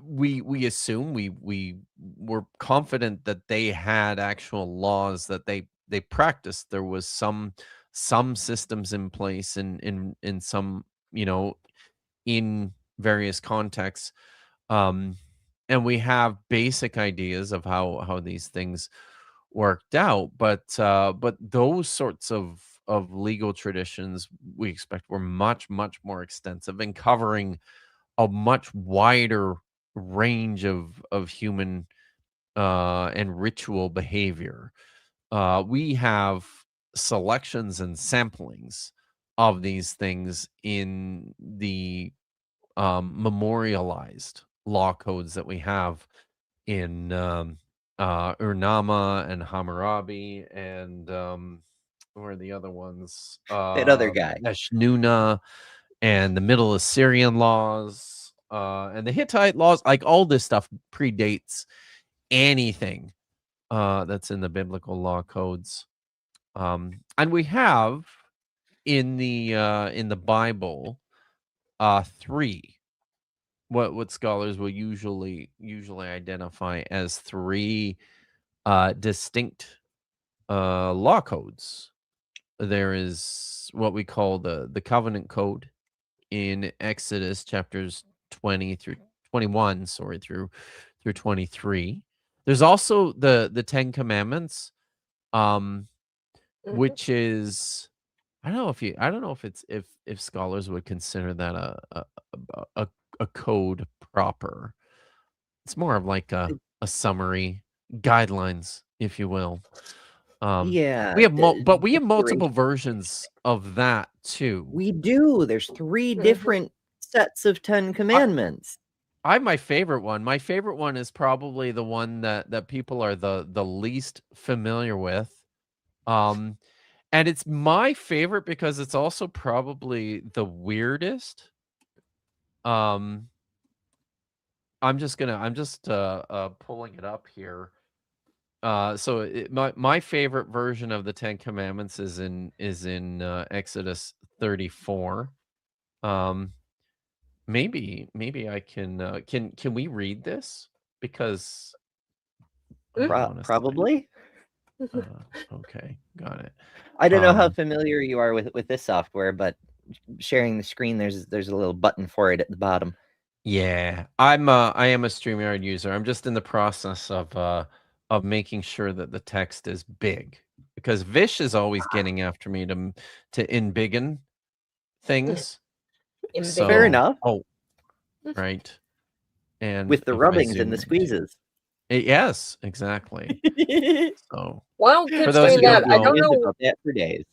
We assume we were confident that they had actual laws that they practiced. There was some some systems in place in some, in various contexts. And we have basic ideas of how these things worked out, but those sorts of legal traditions we expect were much more extensive and covering a much wider range of human and ritual behavior. We have selections and samplings of these things in the memorialized law codes that we have in Urnama and Hammurabi and where are the other ones? That other guy. Eshnuna and the Middle Assyrian laws and the Hittite laws. Like all this stuff predates anything that's in the biblical law codes. And we have in the Bible three what scholars will usually identify as three distinct law codes. There is what we call the covenant code in Exodus chapters 20 through 21, through 23. There's also the Ten Commandments, which is I don't know if scholars would consider that a code proper. It's more of like a summary, guidelines, if you will. Yeah, we have multiple versions of that too. We do. There's three different sets of 10 commandments. I have my favorite one. My favorite one is probably the one that people are the least familiar with. And it's my favorite because it's also probably the weirdest. I'm just pulling it up here. So my favorite version of the Ten Commandments is in Exodus 34. Maybe I can we read this? Because probably. Okay, got it. I don't know how familiar you are with this software, but sharing the screen, there's a little button for it at the bottom. Yeah, I am a StreamYard user. I'm just in the process of making sure that the text is big, because Vish is always getting after me to embiggen things. So, fair enough. Oh, right. And with the rubbings and the squeezes. Yes, exactly. So Wild Kid's doing that. I don't know that for days.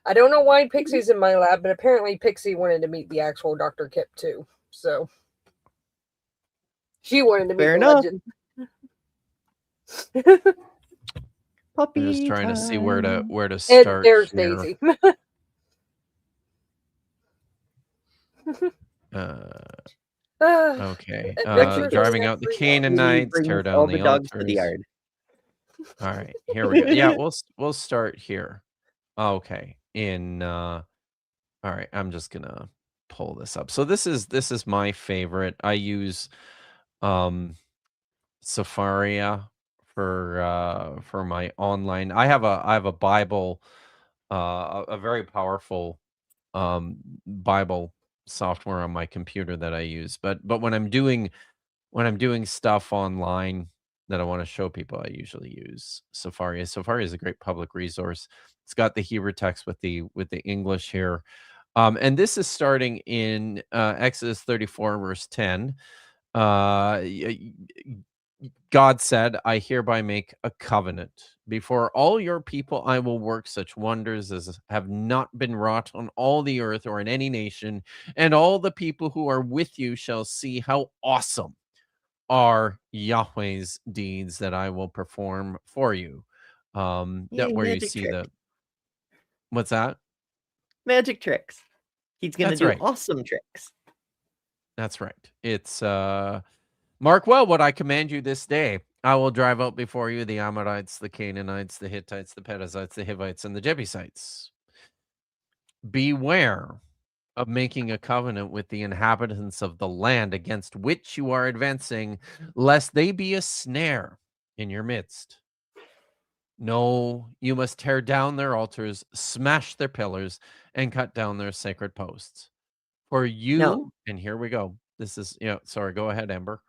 I don't know why Pixie's in my lab, but apparently Pixie wanted to meet the actual Dr. Kip too. So she wanted to meet Fair the enough. legend. Puppy I'm just trying to see where to And start. there's here. Daisy. Okay. Driving out the Canaanites, tear down all the dogs altars. to the yard. All right, here we go. Yeah, we'll start here. Okay. All right, I'm just gonna pull this up. So this is my favorite. I use Safaria for my online. I have a Bible, a very powerful Bible software on my computer that I use. But when I'm doing stuff online that I want to show people, I usually use Safari. Safari is a great public resource. It's got the Hebrew text with the English here. And this is starting in Exodus 34, verse 10. God said, I hereby make a covenant. Before all your people, I will work such wonders as have not been wrought on all the earth or in any nation. And all the people who are with you shall see how awesome are Yahweh's deeds that I will perform for you. That where you see the what's that? Magic tricks. He's gonna do awesome tricks. That's right. It's mark well what I command you this day. I will drive out before you the Amorites, the Canaanites, the Hittites, the Perizzites, the Hivites, and the Jebusites. Beware of making a covenant with the inhabitants of the land against which you are advancing, lest they be a snare in your midst. No, you must tear down their altars, smash their pillars, and cut down their sacred posts. For you, and here we go. This is, sorry, go ahead, Amber.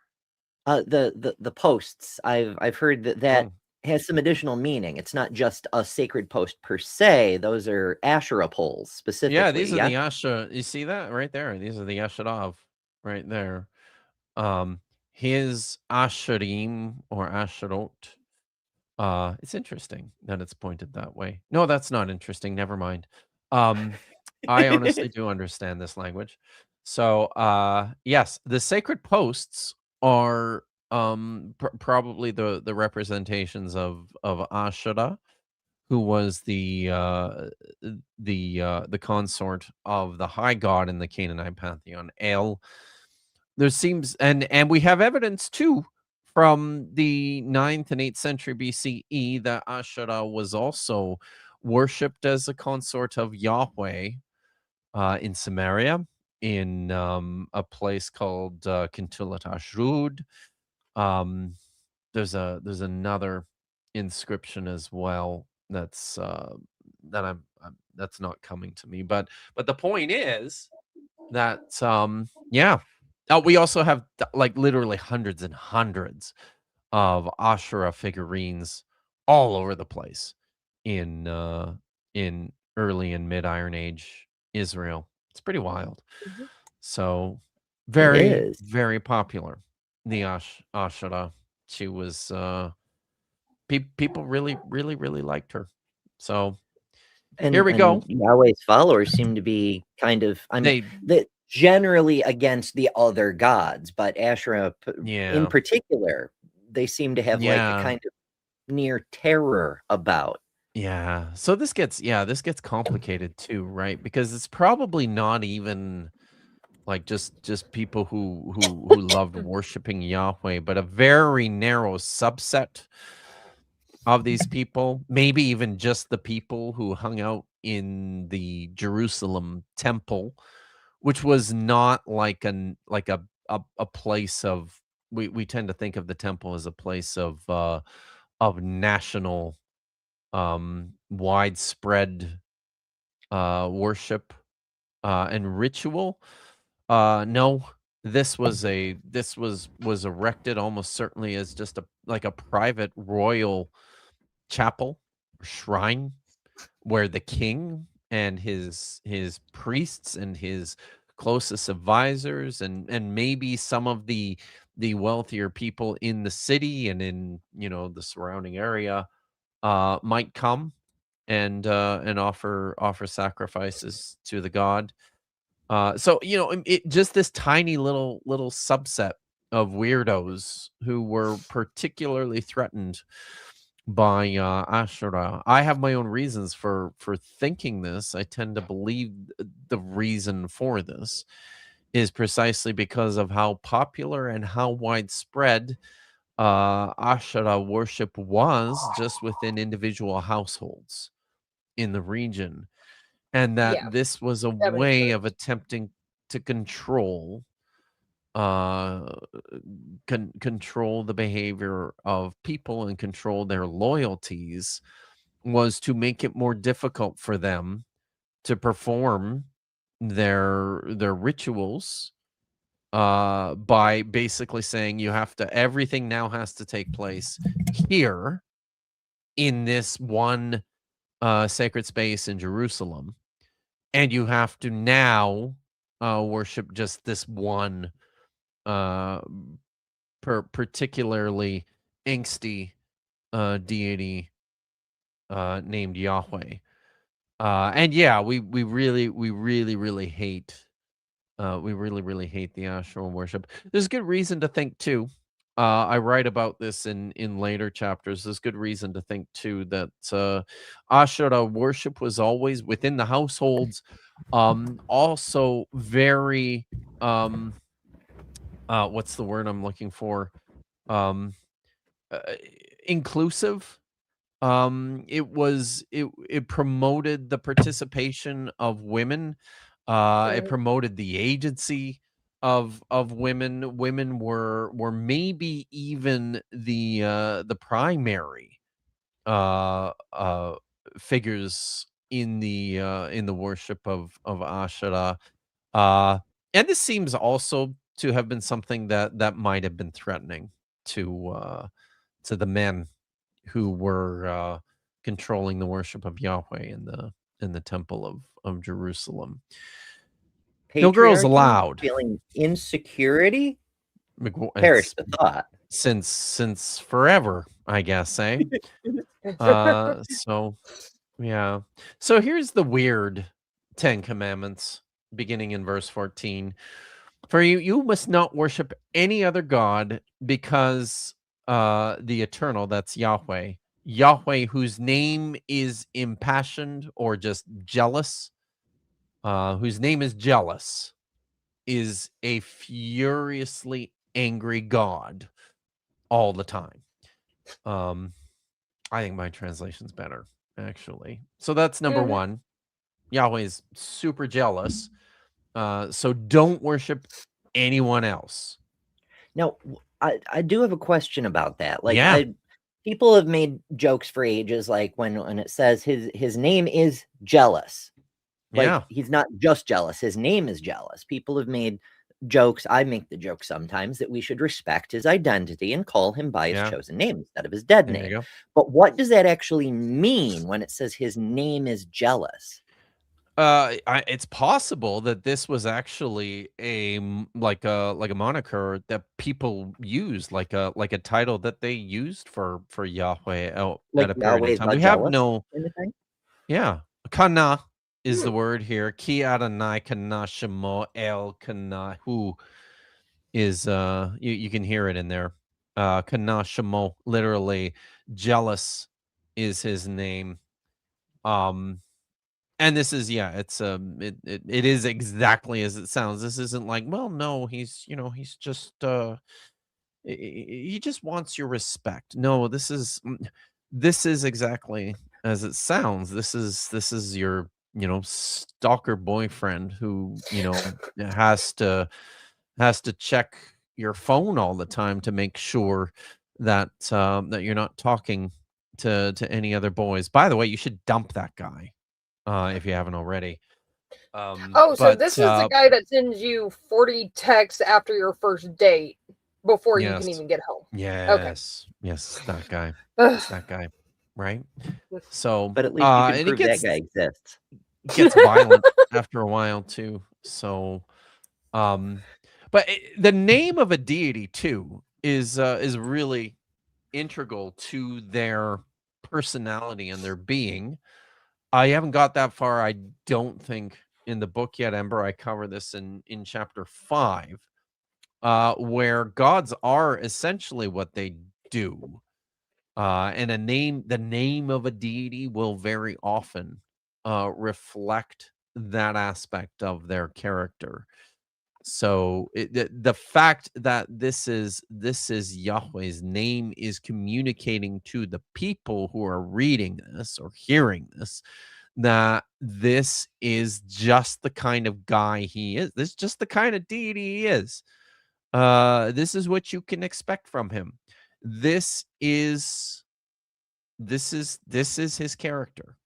The posts, I've heard that has some additional meaning. It's not just a sacred post per se. Those are Asherah poles specifically. Yeah, these are the Asherah. You see that right there? These are the Asherah right there. His Asherim or Asherot. It's interesting that it's pointed that way. No, that's not interesting. Never mind. I honestly do understand this language. So, yes, the sacred posts are probably the representations of Asherah, who was the consort of the high god in the Canaanite pantheon, El. There seems, and we have evidence too from the 9th and 8th century BCE that Asherah was also worshipped as a consort of Yahweh in Samaria, in a place called Kintulat Ashrud. There's another inscription as well that's that's not coming to me, but the point is that we also have like literally hundreds and hundreds of Asherah figurines all over the place in early and mid Iron Age Israel. It's pretty wild. So very, very popular. The Asherah. She was people really, really, really liked her. So here we go. Yahweh's followers seem to be kind of, generally against the other gods, but Asherah in particular, they seem to have like a kind of near terror about. Yeah. So this gets complicated too, right? Because it's probably not even like just people who loved worshiping Yahweh, but a very narrow subset of these people, maybe even just the people who hung out in the Jerusalem temple, which was not like a place of, we tend to think of the temple as a place of national widespread worship and ritual. No, this was erected almost certainly as just a private royal chapel or shrine where the king and his priests and his closest advisors and maybe some of the wealthier people in the city and in the surrounding area might come and offer sacrifices to the god. So it just this tiny little subset of weirdos who were particularly threatened by Asherah. I have my own reasons for thinking this. I tend to believe the reason for this is precisely because of how popular and how widespread Asherah worship was just within individual households in the region, and that this was a way of attempting to control control the behavior of people and control their loyalties, was to make it more difficult for them to perform their rituals by basically saying everything now has to take place here in this one sacred space in Jerusalem, and you have to now worship just this one particularly angsty deity named Yahweh. And we really hate the Asherah worship. There's good reason to think too. I write about this in later chapters. There's good reason to think too that Asherah worship was always within the households, also very what's the word I'm looking for? Inclusive. It promoted the participation of women. It promoted the agency of women. Women were maybe even the primary figures in the worship of Asherah. Uh, and this seems also to have been something that might have been threatening to the men who were controlling the worship of Yahweh in the temple of Jerusalem. No girls Patriarchy, allowed. feeling insecurity. Perish It's the thought. since forever, I guess, eh? So yeah. So here's the weird 10 commandments beginning in verse 14. For you must not worship any other god because the eternal, that's Yahweh, whose name is impassioned or just jealous, whose name is jealous, is a furiously angry God all the time. I think my translation's better, actually. So that's number one. Yahweh is super jealous. So don't worship anyone else. Now, I do have a question about that. Like, Yeah. people have made jokes for ages, like when it says his name is jealous. Like, Yeah. he's not just jealous, his name is jealous. People have made jokes. I make the joke sometimes that we should respect his identity and call him by his Yeah. chosen name instead of his dead There you name. go. But what does that actually mean when it says his name is jealous? It's possible that this was actually like a moniker that people used, like a title that they used for Yahweh Like at a period of Yahweh's time. not We have jealous no, kind of thing? yeah. Kana is the word here. Ki Adonai kana shemo el kana, who is you can hear it in there. Kana shemo, literally jealous is his name. And this is, yeah, it's it is exactly as it sounds. This isn't like, well, no, he's just he just wants your respect. No, this is exactly as it sounds. This is your, stalker boyfriend who, has to check your phone all the time to make sure that that you're not talking to any other boys. By the way, you should dump that guy if you haven't already. Oh, so this is the guy that sends you 40 texts after your first date before you can yes, even get home. yes, that guy. It's that guy, right? So, But at least you can and it prove that guy exists. gets violent after a while too. So, but the name of a deity too is really integral to their personality and their being. I haven't got that far, I don't think, in the book yet, Ember. I cover this in chapter 5, where gods are essentially what they do. And the name of a deity will very often reflect that aspect of their character. So the fact that this is Yahweh's name is communicating to the people who are reading this or hearing this, that this is just the kind of guy he is. This is just the kind of deity he is. This is what you can expect from him. This is his character.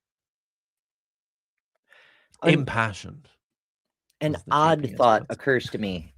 Impassioned. An odd thought occurs to me.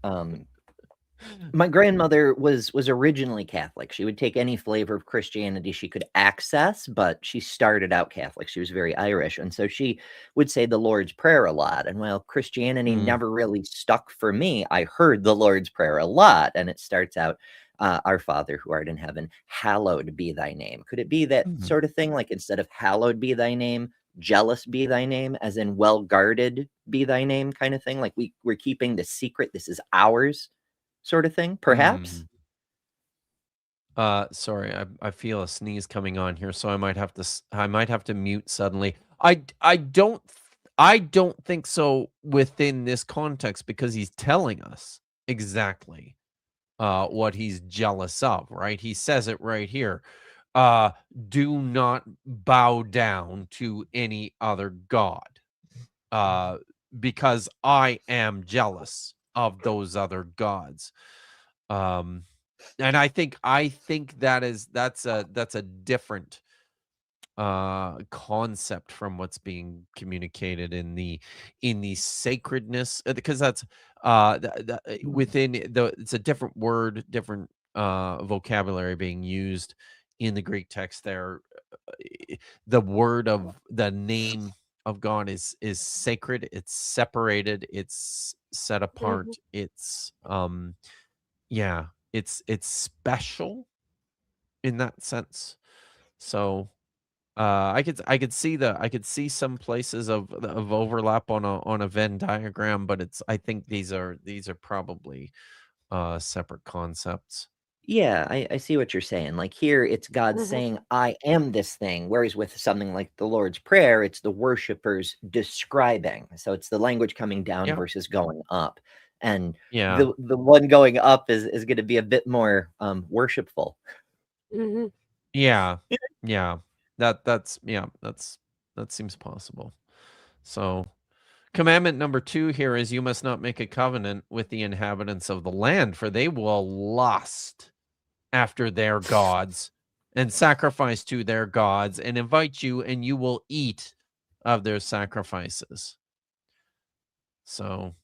My grandmother was originally Catholic. She would take any flavor of Christianity she could access, but she started out Catholic. She was very Irish, and so she would say the Lord's Prayer a lot. And while Christianity never really stuck for me, I heard the Lord's Prayer a lot, and it starts out, "Our Father who art in heaven, hallowed be thy name." Could it be that sort of thing? Like, instead of hallowed be thy name, jealous be thy name, as in well guarded be thy name, kind of thing? Like we're keeping the secret. This is ours, sort of thing, perhaps. Sorry, I feel a sneeze coming on here, so I might have to mute suddenly. I don't think so within this context, because he's telling us exactly what he's jealous of, right? He says it right here. Do not bow down to any other god, because I am jealous of those other gods. And I think that's a different concept from what's being communicated in the sacredness, because that's within it's a different word, different vocabulary being used in the Greek text there. The word of the name of God is sacred, it's separated, it's set apart, it's yeah, it's special in that sense. So I could see some places of overlap on a Venn diagram, but I think these are probably separate concepts. Yeah, I see what you're saying. Like here, it's God saying, I am this thing. Whereas with something like the Lord's Prayer, it's the worshipers describing. So it's the language coming down versus going up. And the one going up is going to be a bit more worshipful. Yeah. Yeah. That seems possible. So commandment number 2 here is you must not make a covenant with the inhabitants of the land, for they will lust after their gods and sacrifice to their gods and invite you, and you will eat of their sacrifices. So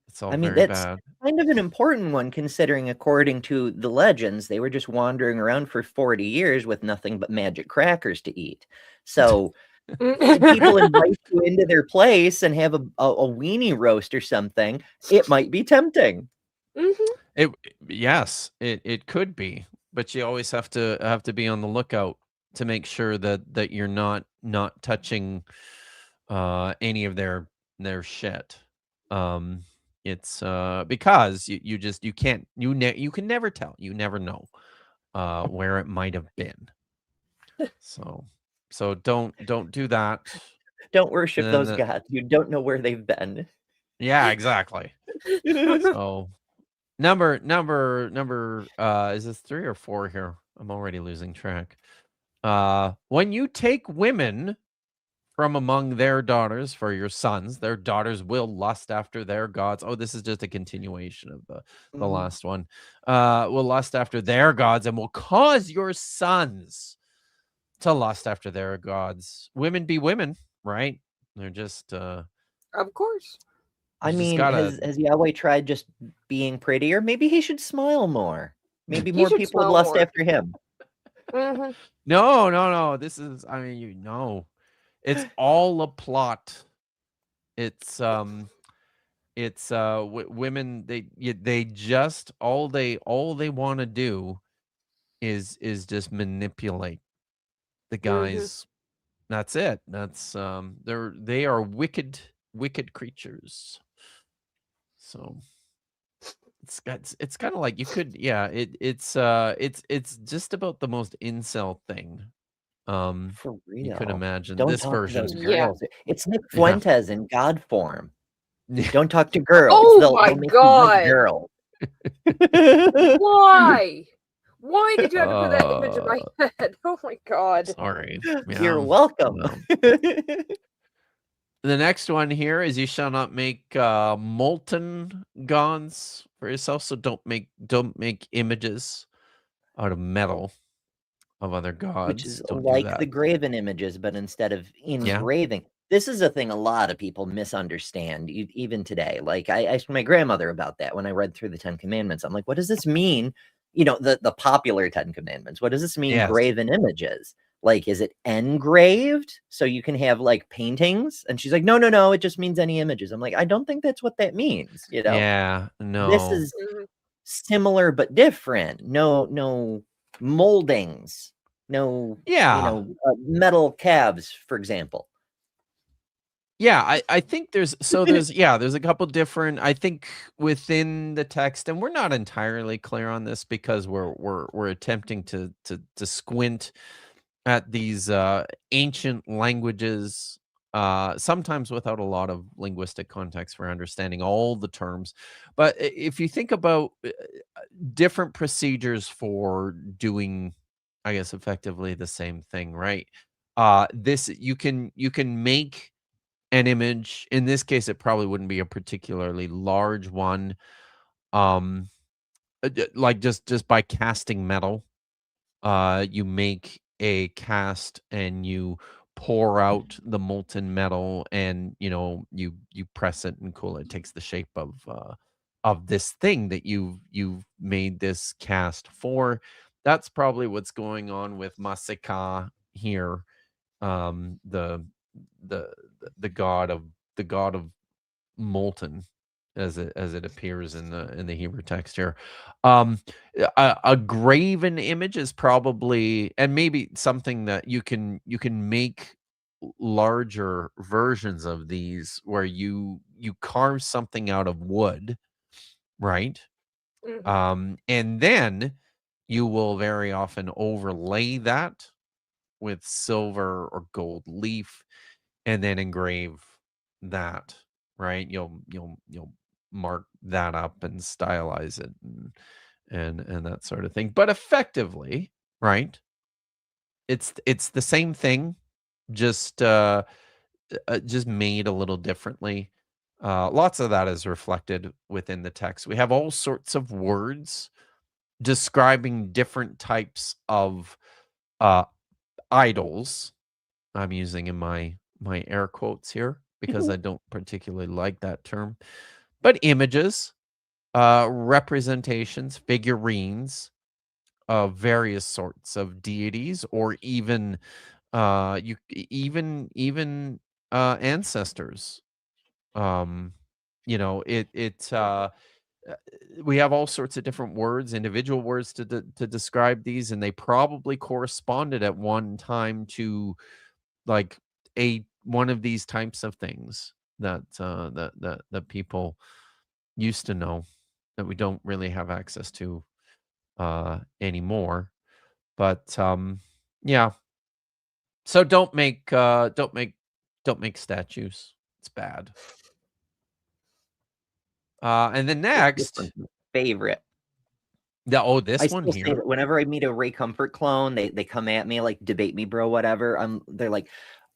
it's all very that's bad. kind of an important one, considering according to the legends, they were just wandering around for 40 years with nothing but magic crackers to eat. So if people invite you into their place and have a weenie roast or something, it might be tempting. Yes, it could be, but you always have to be on the lookout to make sure that you're not touching any of their shit. It's because you can't you can never tell. You never know where it might have been. So don't do that. Don't worship those gods. You don't know where they've been. Yeah, exactly. So number is this 3 or 4 here? I'm already losing track. When you take women from among their daughters for your sons, their daughters will lust after their gods. Oh, this is just a continuation of the last one. Will lust after their gods and will cause your sons to lust after their gods. Women be women, right? They're just of course. I mean, has Yahweh tried just being prettier? Maybe he should smile more. Maybe more people would lust after him. No. This is, I mean, it's all a plot. It's women. They just all they want to do is just manipulate the guys. That's it. That's they are wicked creatures. So it's kind of like you could it's just about the most incel thing. For real. You could imagine Don't this talk version. to those girls. It's Nick Fuentes in God form. Don't talk to girls. Oh my God. Girl. Why? Why did you have to put that image in my head? Oh my God. Sorry. You're welcome. The next one here is you shall not make molten gods for yourself. So don't make images out of metal of other gods. Which is don't like the graven images, but instead of engraving. This is a thing a lot of people misunderstand, even today. Like I asked my grandmother about that when I read through the 10 Commandments. I'm like, what does this mean? You know, the popular 10 Commandments. What does this mean? Graven images. Like, is it engraved? So you can have like paintings? And she's like, no, it just means any images. I'm like, I don't think that's what that means. You know? Yeah, no. This is similar but different. No moldings. No, metal calves, for example. Yeah, I think there's a couple different, I think within the text, and we're not entirely clear on this because we're attempting to squint at these ancient languages, sometimes without a lot of linguistic context for understanding all the terms. But if you think about different procedures for doing, I guess, effectively the same thing, right? This you can make an image. In this case, it probably wouldn't be a particularly large one. Like just by casting metal, you make a cast and you pour out the molten metal and you press it and cool it. It takes the shape of this thing that you've made this cast for. That's probably what's going on with Masika here, the the god of molten, as it appears in the Hebrew text here. A graven image is probably, and maybe something that you can make larger versions of these, where you carve something out of wood, right? And then you will very often overlay that with silver or gold leaf, and then engrave that, right? You'll mark that up and stylize it and that sort of thing. But effectively, right? It's the same thing, just made a little differently. Lots of that is reflected within the text. We have all sorts of words describing different types of idols. I'm using in my air quotes here because I don't particularly like that term. But images, representations, figurines of various sorts of deities, or even ancestors. We have all sorts of different words, individual words to describe these, and they probably corresponded at one time to like one of these types of things that that people used to know, that we don't really have access to anymore. But yeah. So don't make statues. It's bad. And the next favorite. This I one still say here. that whenever I meet a Ray Comfort clone, they come at me like, debate me, bro, whatever. They're like,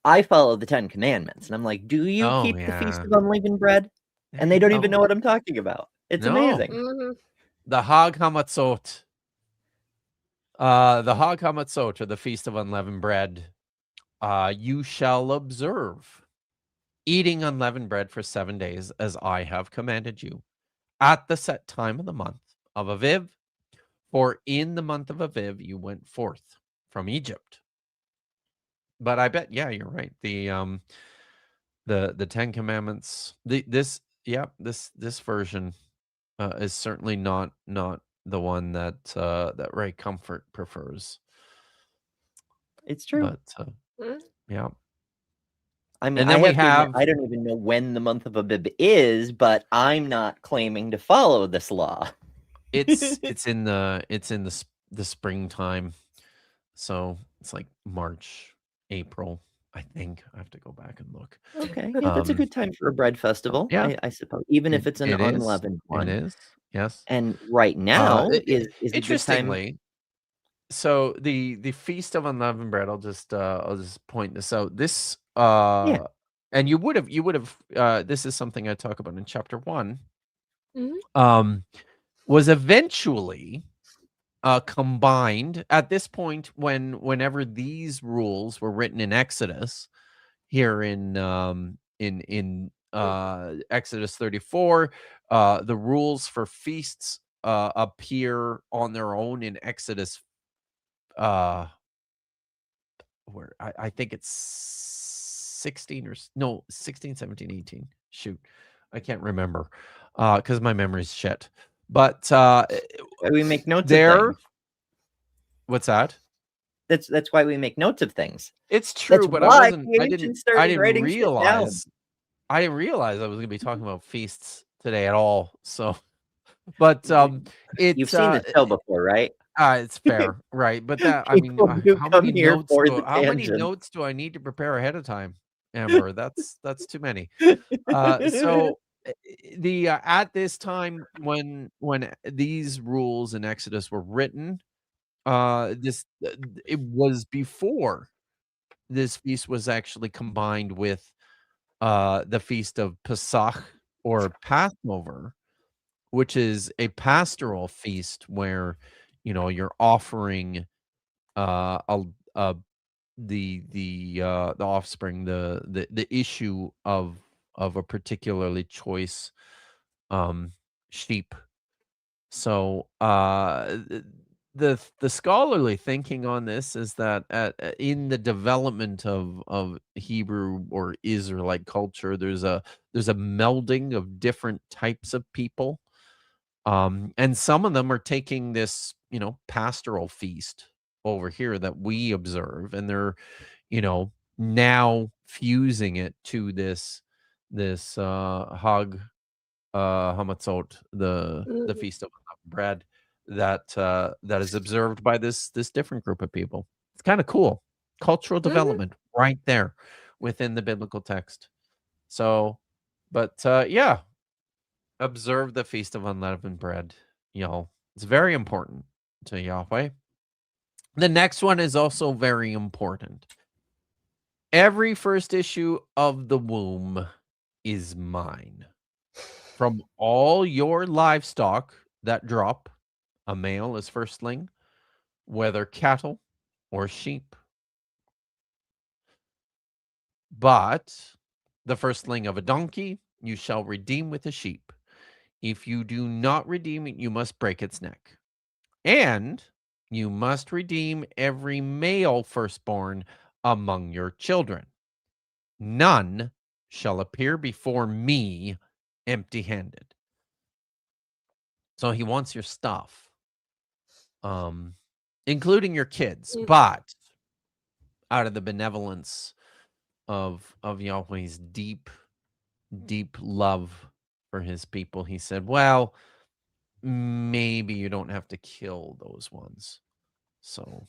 I follow the 10 Commandments, and I'm like, do you keep the Feast of Unleavened Bread? And they don't even know what I'm talking about. It's amazing. The Hag Hamatzot. The Hag Hamatzot, or the Feast of Unleavened Bread. You shall observe eating unleavened bread for 7 days, as I have commanded you, at the set time of the month of Aviv. For in the month of Aviv you went forth from Egypt. But I bet, yeah, you're right. The 10 Commandments. This version is certainly not the one that Ray Comfort prefers. It's true. But yeah. I mean, And then I don't even know when the month of Abib is, but I'm not claiming to follow this law. It's in the springtime, so it's like March, April. I think I have to go back and look. Okay, yeah, that's a good time for a bread festival. Yeah, I suppose, even if it's an unleavened one. It is, yes. And right now is interestingly. So the Feast of Unleavened Bread. I'll just point this out. This and you would have this is something I talk about in chapter 1. Was eventually combined at this point whenever these rules were written in Exodus, here in Exodus 34. The rules for feasts appear on their own in Exodus. Where I think it's 16 or 16, 17, 18. Shoot, I can't remember because my memory's shit. But we make notes there. of things. What's that? That's why we make notes of things. It's true, That's but why I didn't realize. I didn't realize I was going to be talking about feasts today at all. So, but you've seen the show before, right? It's fair, right? But that I mean, how many notes do I need to prepare ahead of time, Amber? That's too many. So the at this time when these rules in Exodus were written, it was before this feast was actually combined with the feast of Pesach, or Passover, which is a pastoral feast where you're offering a the offspring, the issue of a particularly choice sheep. So the scholarly thinking on this is that in the development of Hebrew or Israelite culture, there's a melding of different types of people, and some of them are taking this pastoral feast over here that we observe, and they're now fusing it to this Hag Hamatzot, the feast of unleavened bread that is observed by this different group of people. It's kind of cool. Cultural development right there within the biblical text. So, but yeah, observe the feast of unleavened bread, y'all. It's very important to Yahweh. The next one is also very important. Every first issue of the womb is mine. From all your livestock that drop, a male is firstling, whether cattle or sheep. But the firstling of a donkey you shall redeem with a sheep. If you do not redeem it, you must break its neck. And you must redeem every male firstborn among your children. None shall appear before me empty-handed. So he wants your stuff, including your kids, but out of the benevolence of Yahweh's deep love for his people, he said, well, maybe you don't have to kill those ones. So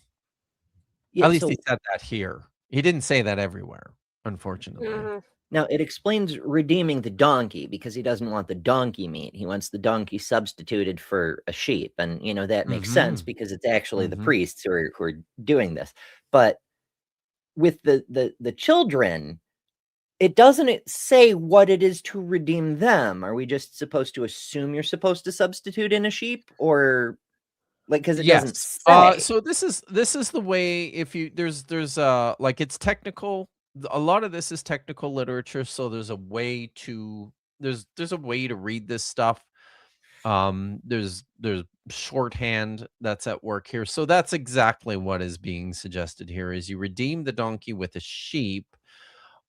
at least he said that here. He didn't say that everywhere, unfortunately. Now, it explains redeeming the donkey because he doesn't want the donkey meat. He wants the donkey substituted for a sheep. And, that makes sense because it's actually the priests who are doing this. But with the children, it doesn't say what it is to redeem them. Are we just supposed to assume you're supposed to substitute in a sheep, or because it doesn't say? So this is the way. If you there's it's technical. A lot of this is technical literature, so there's a way to read this stuff. There's shorthand that's at work here. So that's exactly what is being suggested here is you redeem the donkey with a sheep.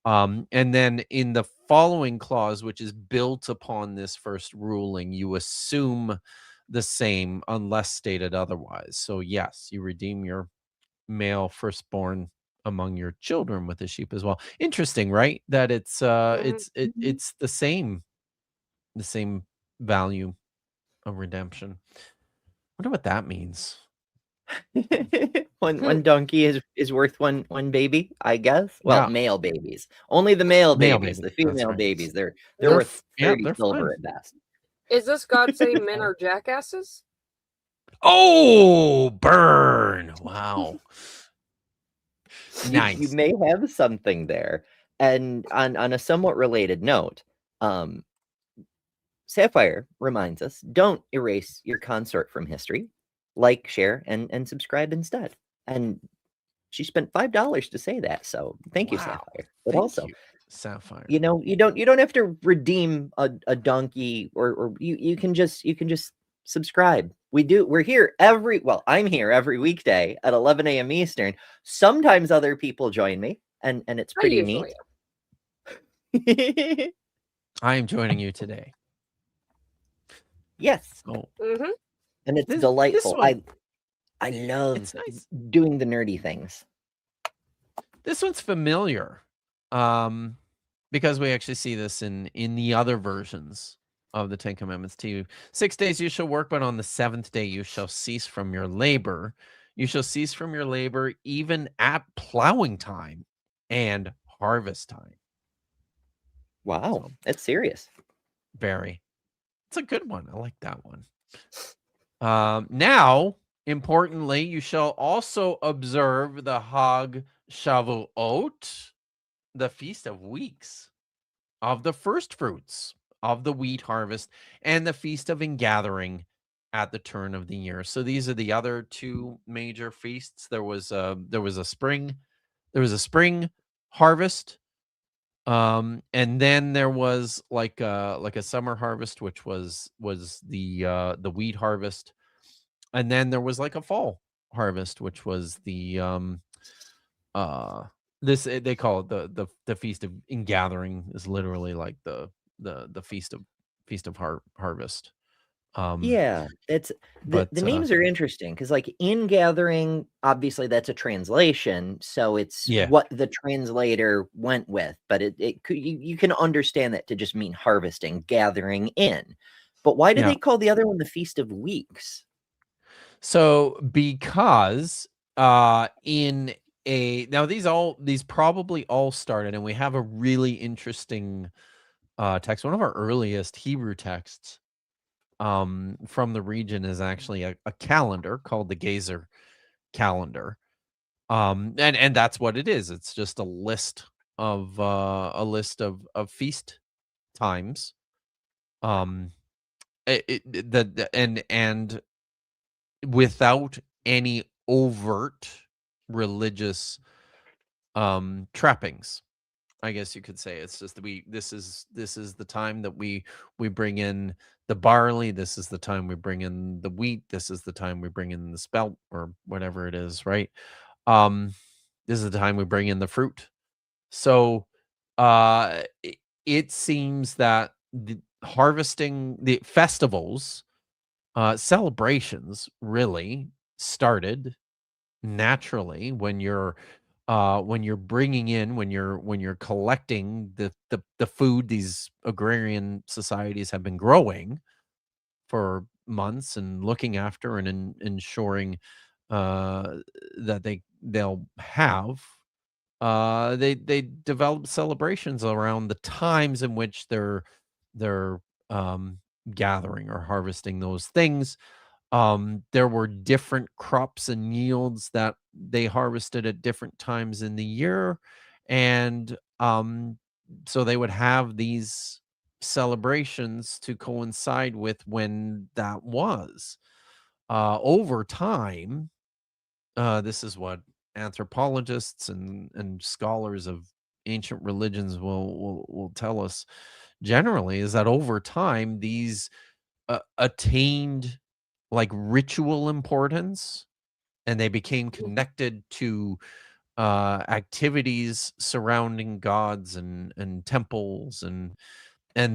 And then in the following clause, which is built upon this first ruling, you assume the same unless stated otherwise. So yes, you redeem your male firstborn among your children with the sheep as well. Interesting, right? That it's it's the same value of redemption. Wonder what that means. one donkey is worth one baby, I guess. Well, male babies. Only the male babies. The female babies, they're worth 30 silver at best. Is this God saying men are jackasses? Oh, burn. Wow. Nice. You may have something there. And on a somewhat related note, Sapphire reminds us, don't erase your consort from history. Like, share, and subscribe instead. And she spent $5 to say that. So thank you, Sapphire. But Thank you, Sapphire. you don't have to redeem a donkey, or you can just subscribe. We're here I'm here every weekday at 11 a.m. Eastern. Sometimes other people join me, and it's pretty neat. I am joining you today. Yes. Oh. And it's delightful. I love doing the nerdy things. This one's familiar, because we actually see this in the other versions of the Ten Commandments too. 6 days you shall work, but on the seventh day you shall cease from your labor. You shall cease from your labor even at plowing time and harvest time. Wow, that's serious. Very. It's a good one. I like that one. Now, importantly, you shall also observe the Hag Shavuot, the Feast of Weeks, of the first fruits of the wheat harvest, and the Feast of Ingathering at the turn of the year. So these are the other two major feasts. There was a spring harvest, and then there was like a summer harvest, which was the wheat harvest, and then there was like a fall harvest, which was the uh they call it the feast of ingathering, is literally like the feast of harvest. Yeah, it's But the names are interesting because, like, in gathering, obviously that's a translation, so it's Yeah. what the translator went with. But it could you can understand that to just mean harvesting, gathering in. But why do Yeah. they call the other one the Feast of Weeks? So because in a now these probably all started, and we have a really interesting text. One of our earliest Hebrew texts from the region is actually a calendar called the Gazer calendar. And that's what it is. It's just a list of feast times. And without any overt religious trappings, I guess you could say. It's just that this is the time that we bring in the barley, this is the time we bring in the wheat, this is the time we bring in the spelt or whatever it is, right? um this is the time we bring in the fruit. So it seems that the harvesting, the festivals, celebrations really started naturally when you're bringing in, when you're collecting the food these agrarian societies have been growing for months and looking after and ensuring uh that they'll have. They develop celebrations around the times in which they're um gathering or harvesting those things. There were different crops and yields that they harvested at different times in the year, and so they would have these celebrations to coincide with when that was. Over time, this is what anthropologists and scholars of ancient religions will tell us generally, is that over time these attained like ritual importance, and they became connected to activities surrounding gods and temples and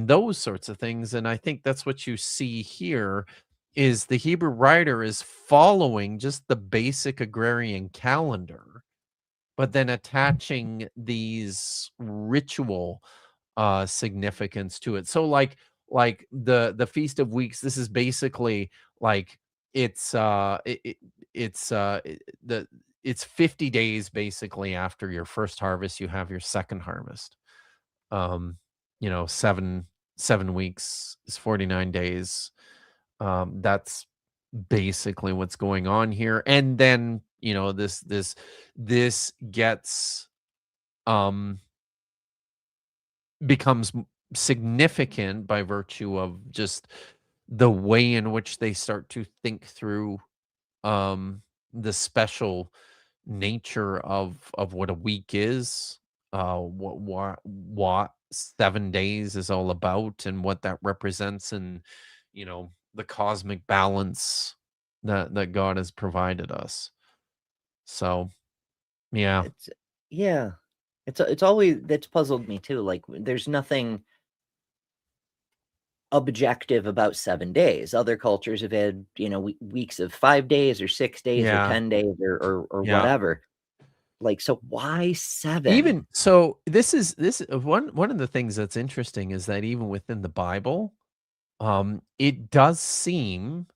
those sorts of things. And I think that's what you see here, is the Hebrew writer is following just the basic agrarian calendar, but then attaching these ritual significance to it. So like the Feast of Weeks, this is basically like it's the it's 50 days basically after your first harvest, you have your second harvest. um 7 weeks is 49 days. That's basically what's going on here. And then this gets um becomes significant by virtue of just the way in which they start to think through the special nature of what a week is, what 7 days is all about, and what that represents, and the cosmic balance that God has provided us. So yeah. It's yeah. It's always that's puzzled me too. Like, there's nothing objective about 7 days. Other cultures have had, weeks of 5 days or 6 days or Yeah. 10 days or Yeah. whatever. Like, so why 7? Even so, this one of the things that's interesting is that even within the Bible, it does seem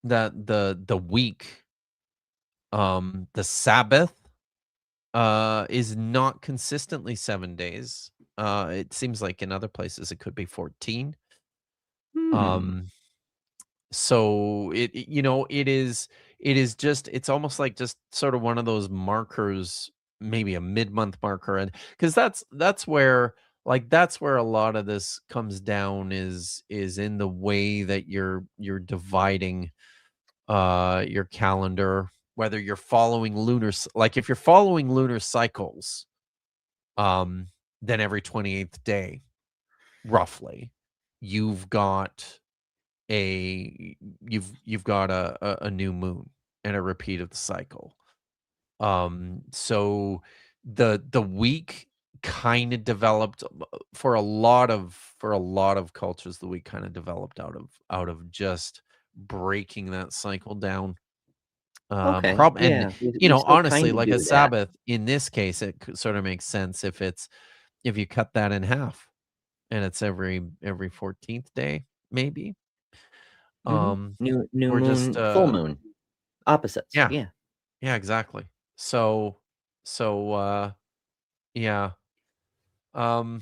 that the week, the Sabbath, is not consistently 7 days. It seems like in other places it could be 14. So it is just, it's almost like just sort of one of those markers, maybe a mid-month marker, and because that's where like that's where a lot of this comes down is in the way that you're dividing your calendar, whether you're following like if you're following lunar cycles, then every 28th day roughly you've got you've got a new moon and a repeat of the cycle. So the week kind of developed for a lot of cultures. The week kind of developed out of just breaking that cycle down. Okay. And Yeah. We still honestly, kind of like a do that. Sabbath in this case, it sort of makes sense if you cut that in half and it's every 14th day, maybe. New Or just moon, full moon, opposites. yeah, Yeah. yeah, exactly. So yeah. Um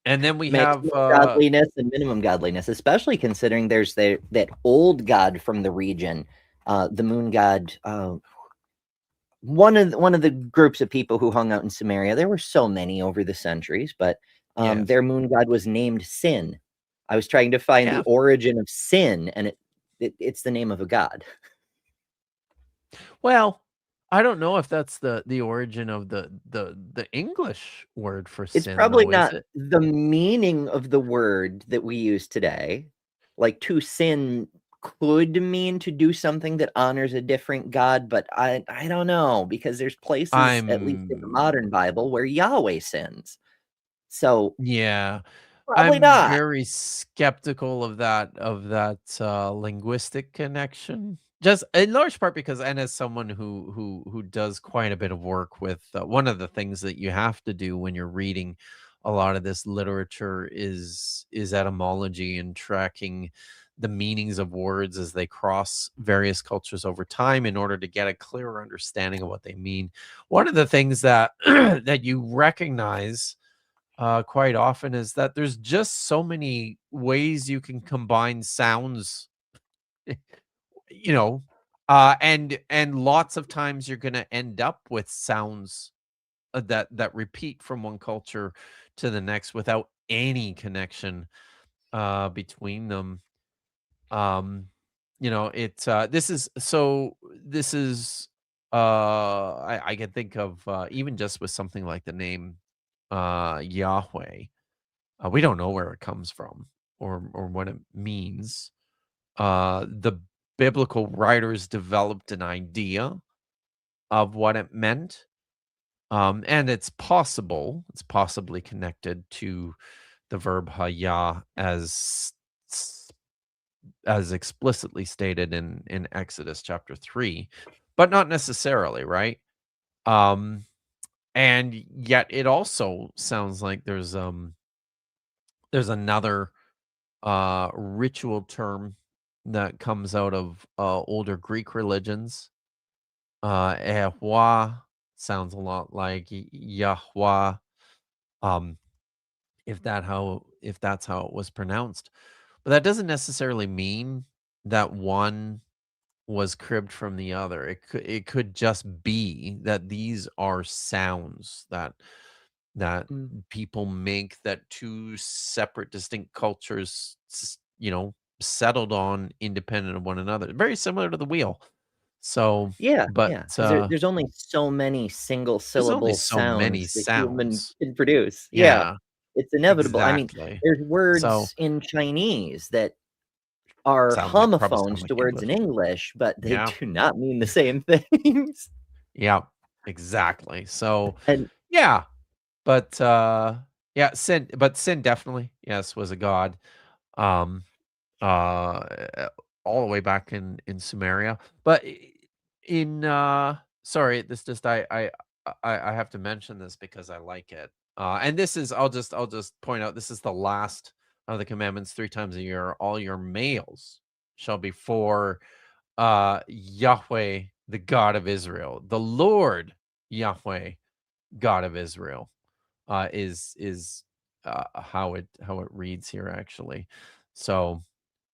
and then we have Maximum godliness and minimum godliness, especially considering there's that old god from the region, the moon god. One of the groups of people who hung out in Samaria. There were so many over the centuries, but yes. their moon god was named Sin. I was trying to find the origin of sin, and it's the name of a god. Well, I don't know if that's the origin of the English word for It's sin, probably though, is not it? the meaning of the word that we use today. Like to sin could mean to do something that honors a different god, but I don't know, because there's places, at least in the modern Bible, where Yahweh sins. So Yeah. probably I'm not. very skeptical of that linguistic connection. Just in large part because, and as someone who does quite a bit of work with one of the things that you have to do when you're reading a lot of this literature is etymology and tracking the meanings of words as they cross various cultures over time in order to get a clearer understanding of what they mean. One of the things that that you recognize quite often is that there's just so many ways you can combine sounds, you know, and lots of times you're going to end up with sounds that repeat from one culture to the next without any connection between them. This is I can think of even just with something like the name Yahweh. We don't know where it comes from or what it means. The biblical writers developed an idea of what it meant. And it's possibly connected to the verb hayah as explicitly stated in Exodus chapter 3, but not necessarily, right? And yet it also sounds like there's another ritual term that comes out of older Greek religions. Ehwa sounds a lot like Yahweh. Um, if that's how it was pronounced, but that doesn't necessarily mean that one was cribbed from the other. It could just be that these are sounds that people make that two separate distinct cultures settled on independent of one another, very similar to the wheel. So Yeah, but yeah, because there's only so many single there's only syllable so many sounds the human sounds. can produce. Yeah, Yeah, it's inevitable. I mean, exactly. there's So words in Chinese that are probably sound homophones like to words in English. English, but they Yeah. do not mean the same things. Yeah, exactly. So And yeah, but sin definitely, yes, was a god. Um all the way back in Samaria. But in sorry, this just I have to mention this because I like it. And this is I'll just point out this is the last of the commandments. 3 times a year all your males shall be for Yahweh, the God of Israel. The Lord Yahweh, God of Israel, is how it reads here actually. So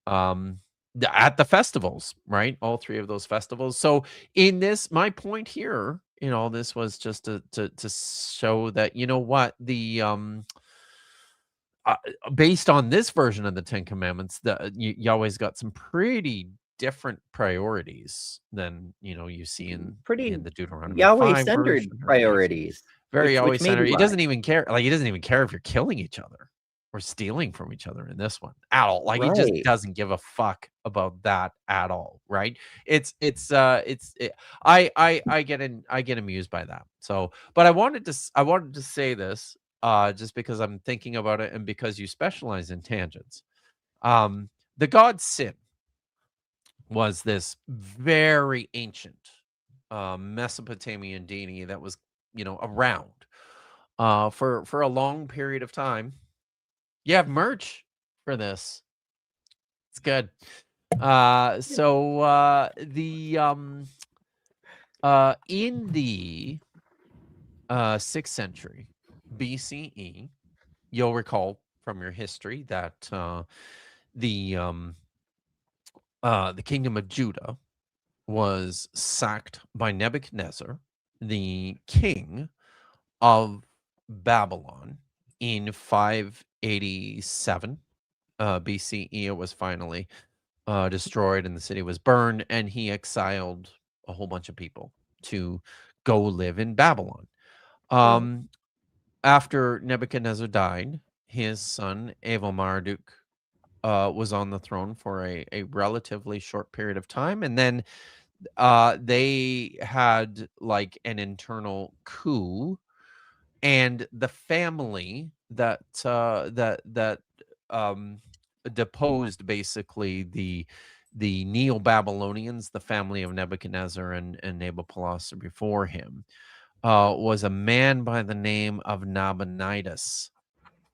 um at the festivals, right? All 3 of those festivals. So in this, my point here this was just to show that, you know what, the based on this version of the Ten Commandments, Yahweh's got some pretty different priorities than you see in the Deuteronomy 5 Yahweh-centered version or priorities. very which may Yahweh-centered. be He why. doesn't even care. Like, he doesn't even care if you're killing each other or stealing from each other in this one at all. Like, he just Right. doesn't give a fuck about that at all, right? I get amused by that. So, but I wanted to say this just because I'm thinking about it and because you specialize in tangents. The god Sin was this very ancient Mesopotamian deity that was around for a long period of time. You have merch for this. It's good. So in the 6th century BCE, you'll recall from your history that the kingdom of Judah was sacked by Nebuchadnezzar, the king of Babylon, in 587 BCE. It was finally destroyed and the city was burned, and he exiled a whole bunch of people to go live in Babylon. After Nebuchadnezzar died, his son Evil-Marduk was on the throne for a relatively short period of time, and then they had like an internal coup, and the family that deposed basically the Neo-Babylonians, the family of Nebuchadnezzar and Nabopolassar before him, was a man by the name of Nabonidus.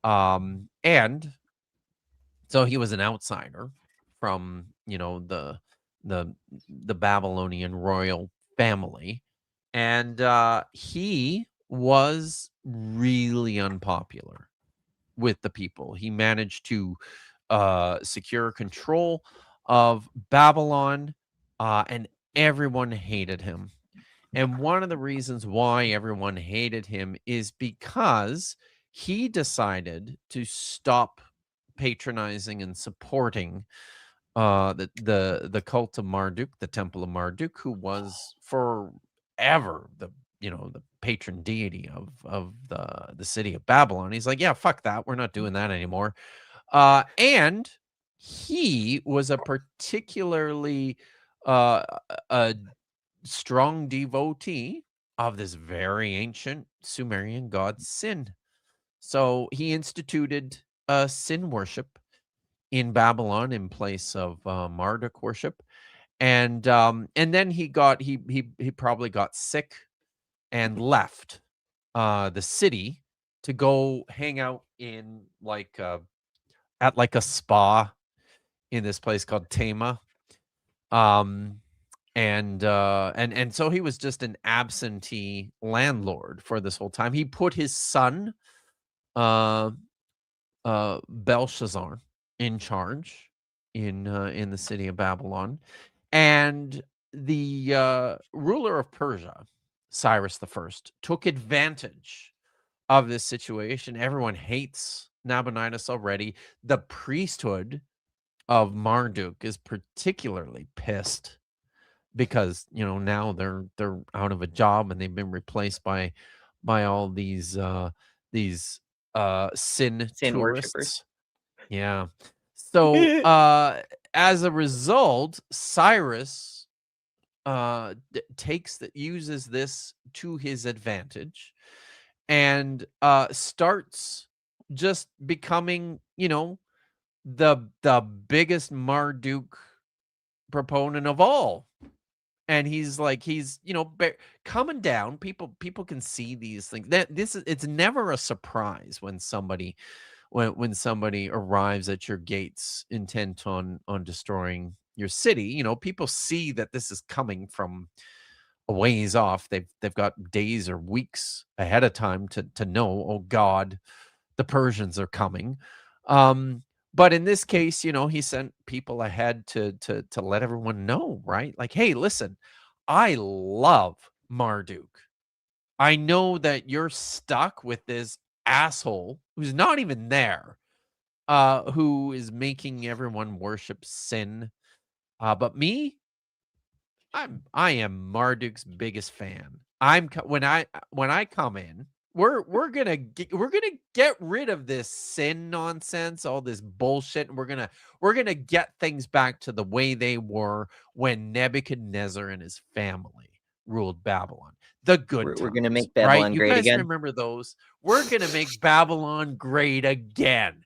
And so he was an outsider from, the Babylonian royal family. And he was really unpopular with the people. He managed to secure control of Babylon, and everyone hated him. And one of the reasons why everyone hated him is because he decided to stop patronizing and supporting the cult of Marduk, the temple of Marduk, who was forever the patron deity of the city of Babylon. He's like, yeah, fuck that, we're not doing that anymore. And he was a particularly a strong devotee of this very ancient Sumerian god Sin. So he instituted Sin worship in Babylon in place of Marduk worship, and then he probably got sick and left the city to go hang out in at a spa in this place called Tema. And so he was just an absentee landlord for this whole time. He put his son Belshazzar in charge in the city of Babylon, and the ruler of Persia, Cyrus I, took advantage of this situation. Everyone hates Nabonidus already. The priesthood of Marduk is particularly pissed because now they're out of a job and they've been replaced by all these sin tourists. Worshippers. Yeah. So as a result, Cyrus uses this to his advantage and starts just becoming the biggest Marduk proponent of all. And he's coming down. People can see these things. It's never a surprise when somebody arrives at your gates intent on destroying your city. People see that this is coming from a ways off. They've got days or weeks ahead of time to know, oh God, the Persians are coming. But in this case, he sent people ahead to let everyone know, right? Like, hey, listen, I love Marduk. I know that you're stuck with this asshole who's not even there, who is making everyone worship sin. But me, I am Marduk's biggest fan. When I come in, we're gonna get rid of this sin nonsense, all this bullshit, and we're gonna get things back to the way they were when Nebuchadnezzar and his family ruled Babylon. The good We're times, going to make right? Babylon You great guys again. remember those? We're gonna make Babylon great again.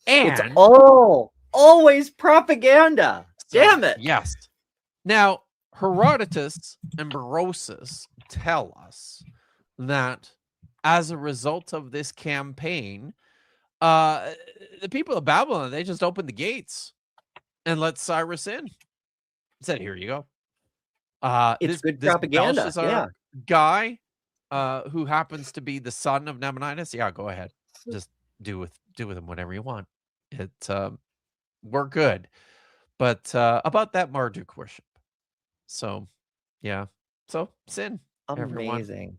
It's And always propaganda. Damn it. yes. Now, Herodotus and Berosus tell us that as a result of this campaign, the people of Babylon, they just opened the gates and let Cyrus in. Said, here you go. It's good this propaganda. Belshazzar Yeah. guy, who happens to be the son of Nabonidus, yeah, go ahead. Just do with him whatever you want. We're good. But about that Marduk worship. So, yeah. So, sin. Everyone. Amazing.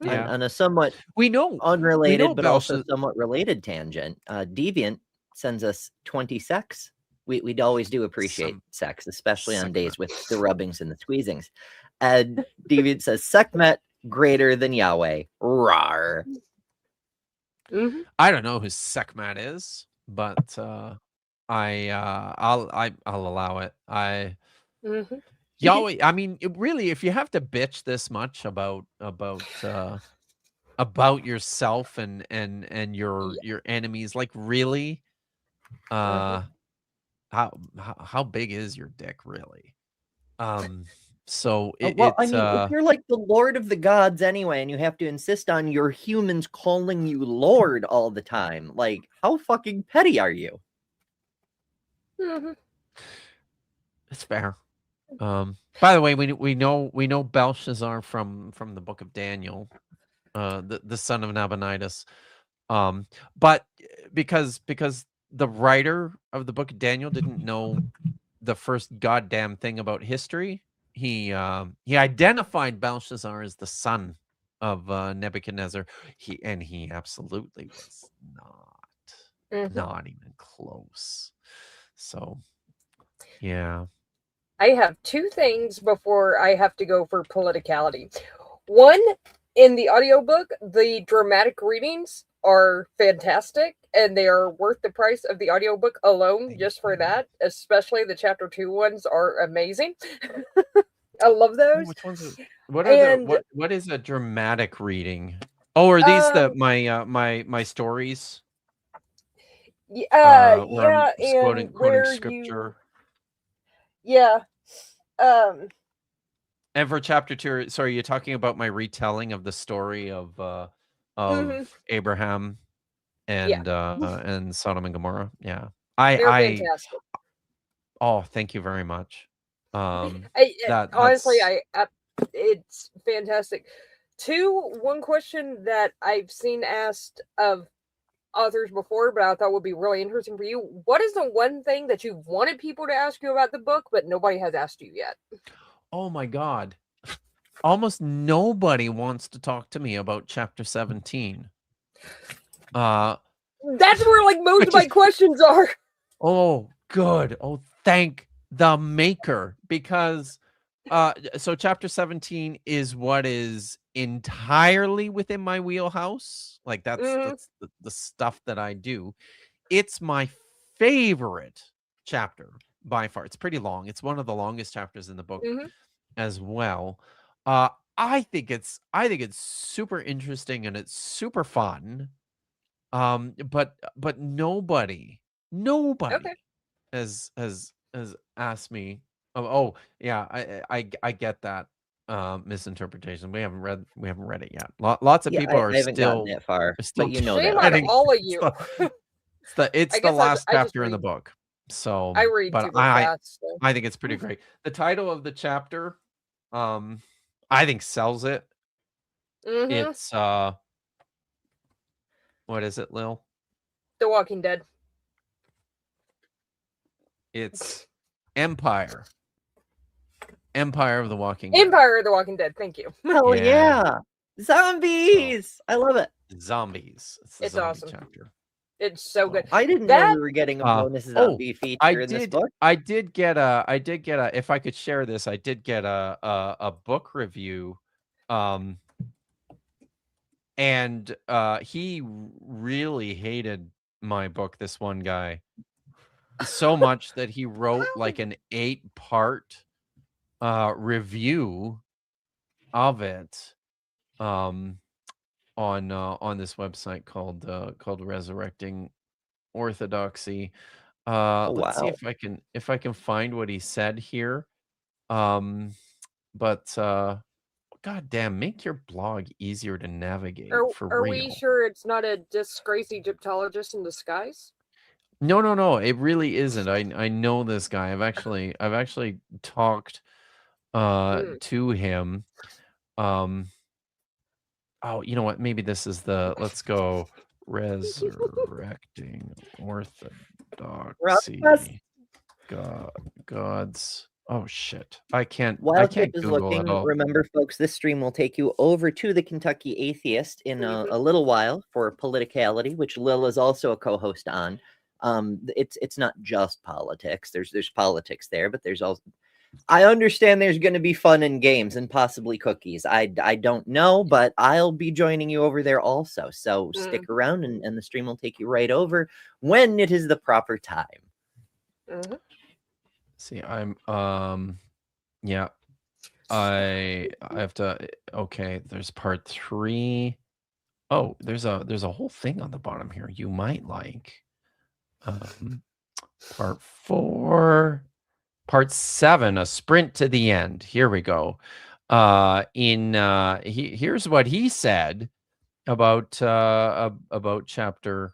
Yeah. On a somewhat We know unrelated but also Belshazzar. somewhat related tangent, Deviant sends us 20 sex. We'd always do appreciate sex, especially on days with the rubbings and the squeezings. And Deviant says, Sekhmet greater than Yahweh. Rawr. I don't know who Sekhmet is, but I'll allow it. Yahweh, I mean, really, if you have to bitch this much about yourself and your enemies, like, really, how big is your dick, really? So I mean, if you're like the Lord of the gods anyway, and you have to insist on your humans calling you Lord all the time, like, how fucking petty are you? It's fair. By the way, we know Belshazzar from the book of Daniel, the son of Nabonidus. But because the writer of the book of Daniel didn't know the first goddamn thing about history, he identified Belshazzar as the son of Nebuchadnezzar. He absolutely was not even close. So, yeah. I have two things before I have to go for politicality. One, in the audiobook, the dramatic readings are fantastic, and they are worth the price of the audiobook alone just for that. Especially the chapter 2 ones are amazing. I love those. Which ones? What is a dramatic reading? Oh, are these my stories? Yeah, Where I'm and quoting scripture. And for chapter 2, sorry, you're talking about my retelling of the story of Abraham and Sodom and Gomorrah. Yeah, they're fantastic. Oh, thank you very much. Honestly, it's fantastic. One question that I've seen asked of authors before, but I thought would be really interesting for you. What is the one thing that you've wanted people to ask you about the book, but nobody has asked you yet? Oh my God. Almost nobody wants to talk to me about chapter 17. That's where like most of my questions are. Oh, good. Oh, thank the maker. Because so chapter 17 is what is entirely within my wheelhouse. Like that's the stuff that I do. It's my favorite chapter by far. It's pretty long. It's one of the longest chapters in the book as well. I think it's super interesting and it's super fun. But nobody has asked me. Oh yeah, I get that misinterpretation. We haven't read it yet. Lots of people are haven't still gotten that far, still but you know shame that. on all of you. It's the last chapter in the book. So I read but too fast. So. I think it's pretty great. The title of the chapter, I think sells it. It's what is it, Lil? The Walking Dead. It's Empire of the Walking Dead. Empire of the Walking Dead. Thank you. Hell yeah. Zombies! I love it. Zombies. It's the It's zombie awesome. chapter. It's so good. I didn't know That we were getting a bonus zombie feature I in this book. did get a if I could share this, I did get a book review. And he really hated my book, this one guy, so much that he wrote like an 8-part review of it on this website called Resurrecting Orthodoxy. Let's see if I can find what he said here. But God damn, make your blog easier to navigate for are real. we sure it's not a disgraced Egyptologist in disguise? No, it really isn't. I know this guy. I've actually talked to him. Oh, you know what? Maybe this is let's go Resurrecting Orthodoxy. God's. Oh shit. I can't Kip is Google looking. it all. Remember, folks, this stream will take you over to the Kentucky Atheist in a little while for Politicality, which Lil is also a co-host on. It's not just politics. There's politics there, but there's also, I understand there's going to be fun and games and possibly cookies. I don't know, but I'll be joining you over there also. So stick around and the stream will take you right over when it is the proper time. See, I'm yeah. I have to okay, there's part 3. Oh, there's a whole thing on the bottom here you might like. Part 4, part 7, a sprint to the end. Here we go. Here's what he said about chapter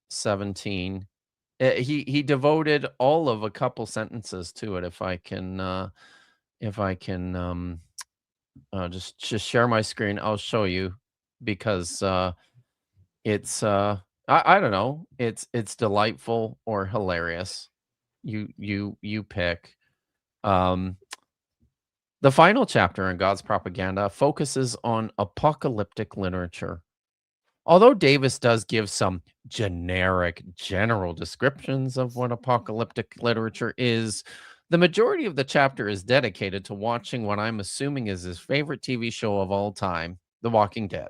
17. He devoted all of a couple sentences to it. If I can just share my screen, I'll show you, because it's I don't know, it's delightful or hilarious. You pick. The final chapter in God's Propaganda focuses on apocalyptic literature. Although Davis does give some general descriptions of what apocalyptic literature is, the majority of the chapter is dedicated to watching what I'm assuming is his favorite TV show of all time, The Walking Dead.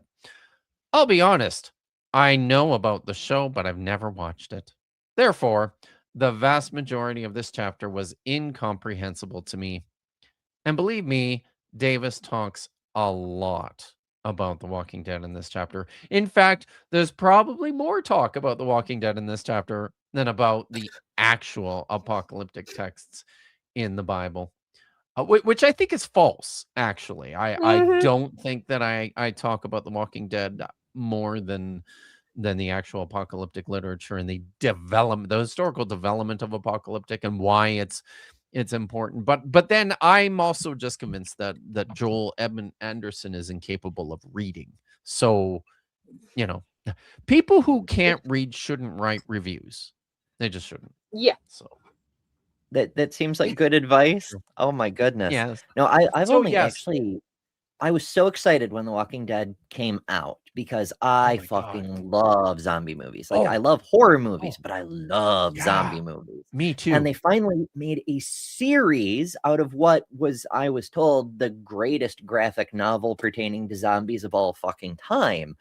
I'll be honest, I know about the show, but I've never watched it. Therefore, the vast majority of this chapter was incomprehensible to me. And believe me, Davis talks a lot about The Walking Dead in this chapter. In fact, there's probably more talk about The Walking Dead in this chapter than about the actual apocalyptic texts in the Bible, which I think is false, actually. I don't think that I talk about The Walking Dead more than the actual apocalyptic literature and the historical development of apocalyptic and why it's important. But then I'm also just convinced that Joel Edmund Anderson is incapable of reading. So, people who can't read shouldn't write reviews. They just shouldn't. Yeah. So that seems like good advice. Oh my goodness. Yes. No, I was so excited when The Walking Dead came out because I fucking love zombie movies. Like, I love horror movies, but I love zombie movies. Me too. And they finally made a series out of what was, I was told, the greatest graphic novel pertaining to zombies of all fucking time.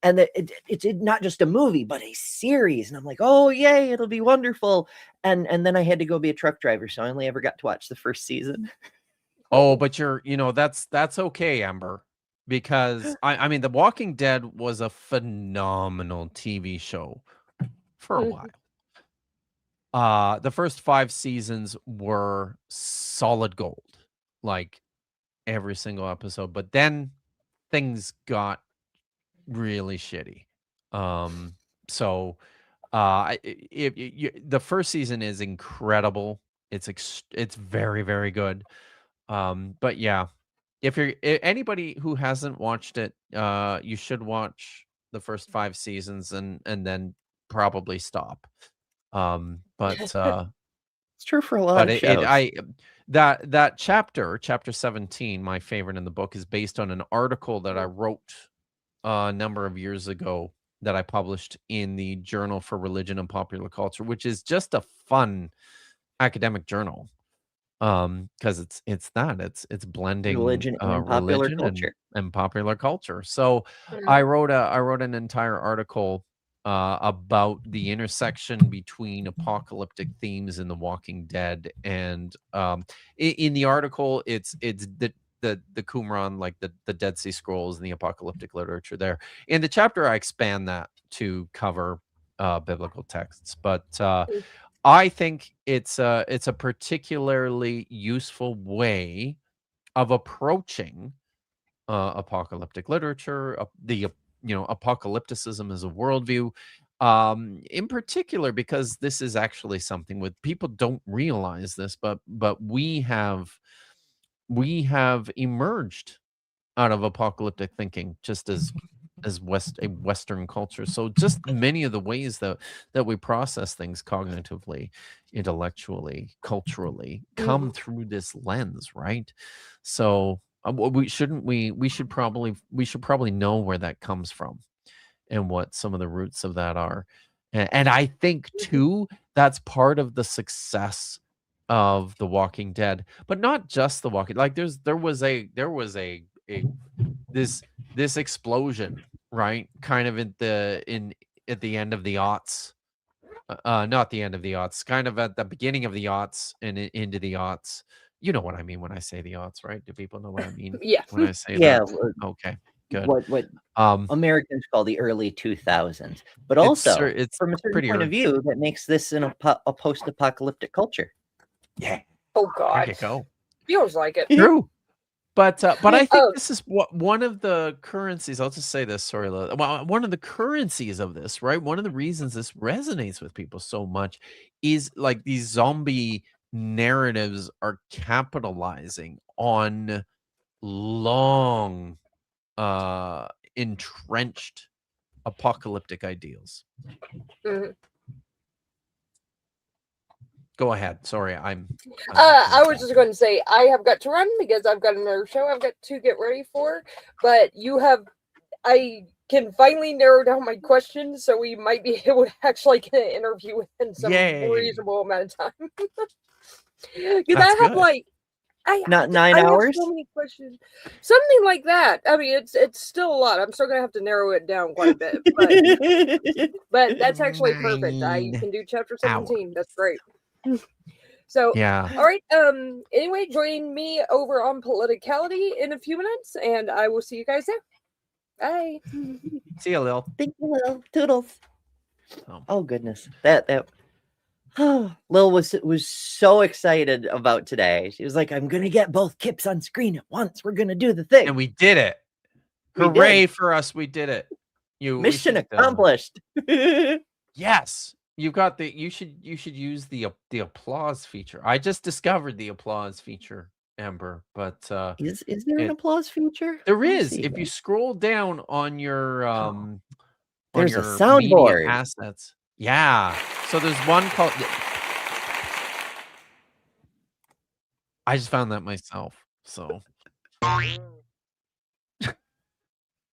And it's not just a movie, but a series. And I'm like, oh, yay, it'll be wonderful. And then I had to go be a truck driver, so I only ever got to watch the first season. Oh, but that's okay, Amber, because I mean, The Walking Dead was a phenomenal TV show for a while. The first 5 seasons were solid gold, like every single episode, but then things got really shitty. So the first season is incredible. It's very, very good. But yeah, if you're anybody who hasn't watched it, you should watch the first 5 seasons and then probably stop. But it's true for a lot of shows. that chapter 17, my favorite in the book, is based on an article that I wrote a number of years ago that I published in the Journal for Religion and Popular Culture, which is just a fun academic journal. Because it's blending Religion and popular religion culture. and popular culture. So Mhm. I wrote an entire article about the intersection between apocalyptic themes in The Walking Dead, and in the article, it's the Qumran, like the Dead Sea Scrolls and the apocalyptic literature there. In the chapter, I expand that to cover biblical texts, but I think it's a particularly useful way of approaching apocalyptic literature, apocalypticism as a worldview, in particular because this is actually something with people don't realize this, but we have emerged out of apocalyptic thinking, just as a Western culture. So just many of the ways that we process things cognitively, intellectually, culturally come through this lens, right? So we should probably know where that comes from and what some of the roots of that are. And I think too that's part of the success of The Walking Dead, but not just The Walking. Like there was this explosion, right? Kind of at the end of the aughts, not the end of the aughts, kind of at the beginning of the aughts and into the aughts. You know what I mean when I say the aughts, right? Do people know what I mean Yeah. when I say Yeah, that? Okay, good. What Americans call the early 2000s, but It's also it's from a certain pretty point of early. view, that makes this in a post-apocalyptic culture. Yeah, Oh there God. you go. Feels like it. True. But I think Oh. this is one of the currencies. I'll just say this. Sorry, well, one of the currencies of this, right? One of the reasons this resonates with people so much is like these zombie narratives are capitalizing on long, entrenched apocalyptic ideals. Mhm. Go ahead. Sorry, I'm I was just going to say I have got to run because I've got another show I've got to get ready for. But I can finally narrow down my questions, so we might be able to actually get an interview within some reasonable amount of time. Because I have good. Not 9 I hours? have so many questions, something like that. I mean, it's still a lot. I'm still gonna have to narrow it down quite a bit, but that's actually perfect. I can do chapter 17. That's great. So, yeah. all right. Anyway, join me over on Politicality in a few minutes, and I will see you guys there. Bye. See you, Lil. Thank you, Lil. Toodles. Oh goodness, that Lil was so excited about today. She was like, "I'm gonna get both Kips on screen at once. We're gonna do the thing," and we did it. Hooray for us! We did it. Mission accomplished. Yes, you've got the. You should use the applause feature. I just discovered the applause feature, Amber. But is there an applause feature? There is. If you scroll down on your there's on a your soundboard. media assets. Yeah. So there's one called. I just found that myself. So.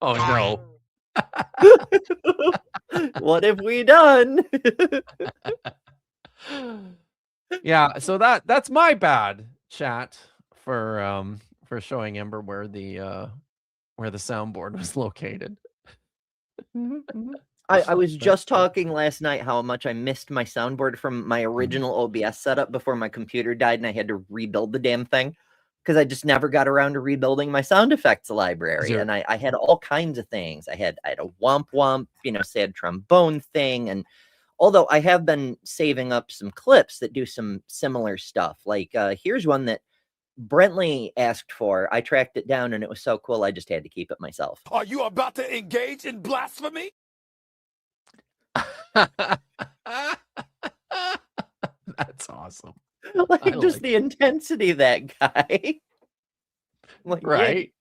Oh no. What have we done? Yeah, so that's my bad, chat, for showing Ember where the soundboard was located. I was just talking last night how much I missed my soundboard from my original OBS setup before my computer died and I had to rebuild the damn thing because I just never got around to rebuilding my sound effects library. And I had all kinds of things. I had a womp womp, sad trombone thing. And although I have been saving up some clips that do some similar stuff, like here's one that Brentley asked for. I tracked it down and it was so cool I just had to keep it myself. Are you about to engage in blasphemy? That's awesome. Like just the intensity of that guy. Like, right.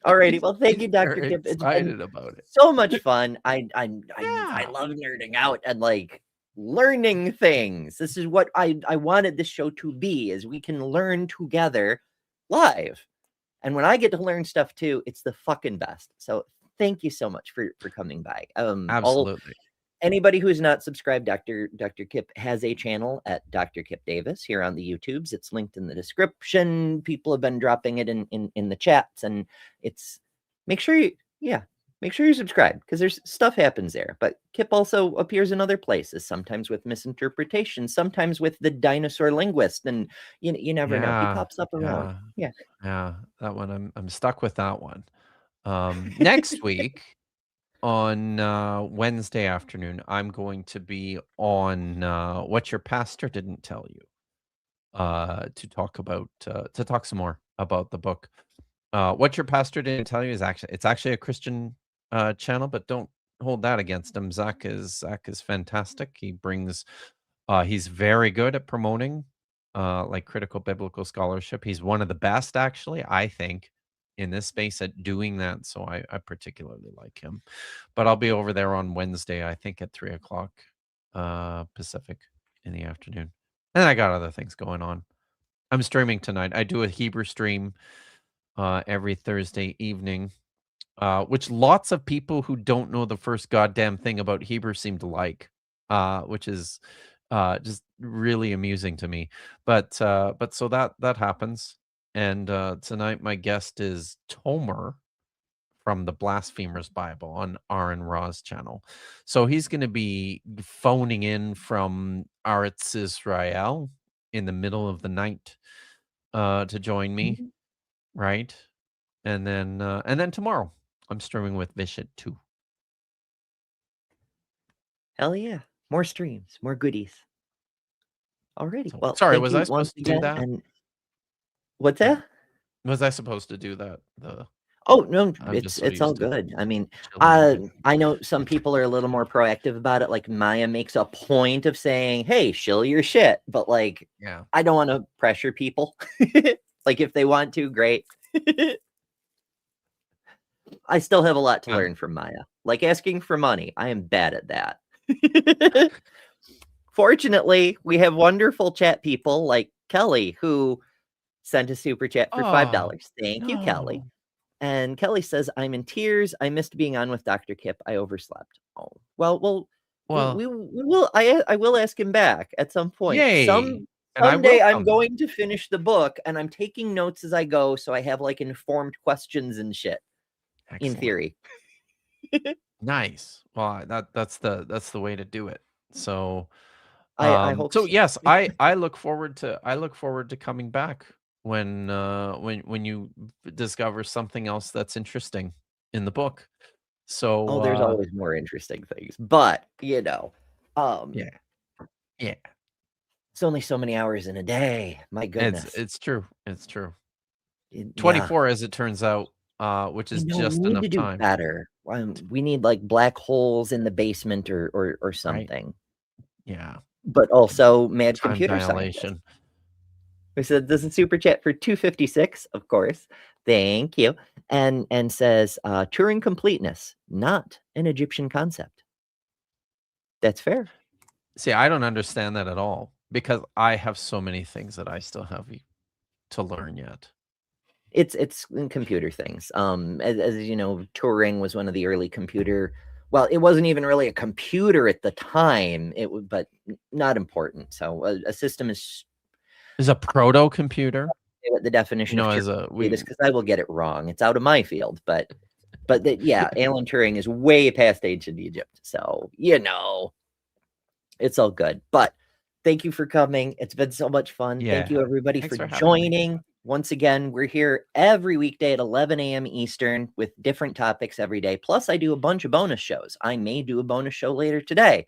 Alrighty, well, thank you, Dr. Kip. It's excited about it. So much fun. I love nerding out and like learning things. This is what I wanted this show to be, is we can learn together live. And when I get to learn stuff too, it's the fucking best. So thank you so much for coming by. Absolutely. Anybody who's not subscribed, Dr. Kip has a channel at Dr. Kip Davis here on the YouTubes. It's linked in the description. People have been dropping it in the chats, and it's make sure you subscribe, because there's stuff happens there. But Kip also appears in other places, sometimes with misinterpretation, sometimes with the dinosaur linguist, and you never know. He pops up around. Yeah. That one I'm stuck with that one. Next week on Wednesday afternoon, I'm going to be on What Your Pastor Didn't Tell You to talk some more about the book. What Your Pastor Didn't Tell You is actually a Christian channel, but don't hold that against him. Zach is fantastic. He brings he's very good at promoting like critical biblical scholarship. He's one of the best, actually, I think, in this space at doing that. So I particularly like him. But I'll be over there on Wednesday, I think at 3:00 Pacific in the afternoon. And I got other things going on. I'm streaming tonight. I do a Hebrew stream every Thursday evening, which lots of people who don't know the first goddamn thing about Hebrew seem to like, which is just really amusing to me. But so that happens. And tonight my guest is Tomer from the Blasphemers Bible on Aaron Ra's channel. So he's going to be phoning in from Aretz Israel in the middle of the night to join me, right? And then tomorrow I'm streaming with Vishit too. Hell yeah. More streams, more goodies. Alrighty. Well, sorry, thank was you I supposed to do again, that? and what's that? Was I supposed to do that? Oh no, I'm just so it's all used to good. I mean, chilling. I know some people are a little more proactive about it. Like Maya makes a point of saying, "Hey, shill your shit," but like, Yeah. I don't want to pressure people. Like if they want to, great. I still have a lot to learn from Maya. Like asking for money, I am bad at that. Fortunately, we have wonderful chat people like Kelly, who sent a super chat for $5. Thank you, Kelly. And Kelly says, "I'm in tears. I missed being on with Dr. Kip. I overslept." Oh, well, we will. I will ask him back at some point. Yay. And Someday I will I'm going to finish the book, and I'm taking notes as I go, so I have like informed questions and shit. Excellent. In theory. Nice. Well, that's the way to do it. So I hope so. so. Yes, I look forward to coming back when you discover something else that's interesting in the book. So there's always more interesting things, but yeah. It's only so many hours in a day. My goodness. It's true. 24 as it turns out, which is just we need enough to do time. better. We need like black holes in the basement or something. Right. Yeah. But also mad Time computer dilation. science. We said this is super chat for 256, of course. Thank you. And says Turing completeness, not an Egyptian concept. That's fair. See, I don't understand that at all, because I have so many things that I still have to learn yet. It's in computer things. As you know, Turing was one of the early computer. Well, it wasn't even really a computer at the time. It was, but not important. So a system is a proto computer. What the definition of Turing is, because I will get it wrong. It's out of my field, but yeah, Alan Turing is way past ancient Egypt. So it's all good. But thank you for coming. It's been so much fun. Yeah. Thank you everybody Thanks for for joining. Me. Once again, we're here every weekday at 11 a.m. Eastern with different topics every day. Plus, I do a bunch of bonus shows. I may do a bonus show later today.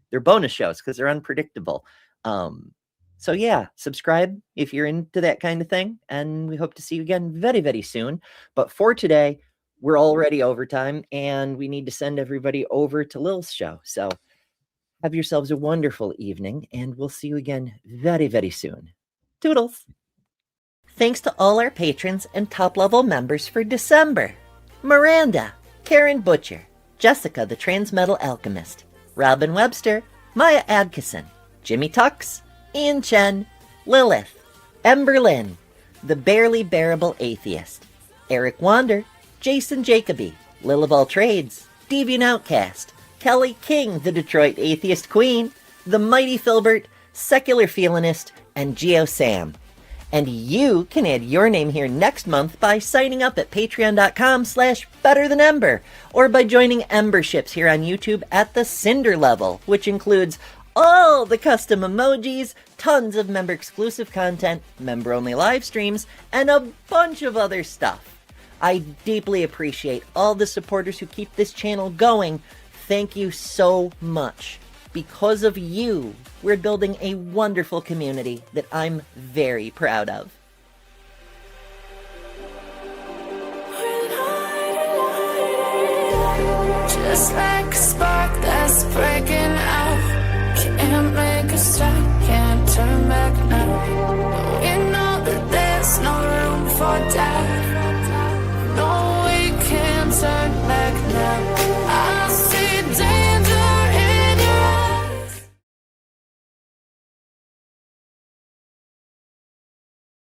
They're bonus shows because they're unpredictable. So yeah, subscribe if you're into that kind of thing. And we hope to see you again very, very soon. But for today, we're already overtime and we need to send everybody over to Lil's show. So have yourselves a wonderful evening and we'll see you again very, very soon. Toodles. Thanks to all our patrons and top-level members for December. Miranda, Karen Butcher, Jessica the Transmetal Alchemist, Robin Webster, Maya Adkison, Jimmy Tux, Ian Chen, Lilith, Ember Lynn, The Barely Bearable Atheist, Eric Wander, Jason Jacoby, Lil of All Trades, Deviant Outcast, Kelly King, the Detroit Atheist Queen, The Mighty Filbert, Secular Feelinist, and Geo Sam. And you can add your name here next month by signing up at patreon.com/betterthanember, or by joining Emberships here on YouTube at the Cinder level, which includes all the custom emojis, tons of member-exclusive content, member-only live streams, and a bunch of other stuff. I deeply appreciate all the supporters who keep this channel going. Thank you so much. Because of you, we're building a wonderful community that I'm very proud of. Just like a spark that's breaking out.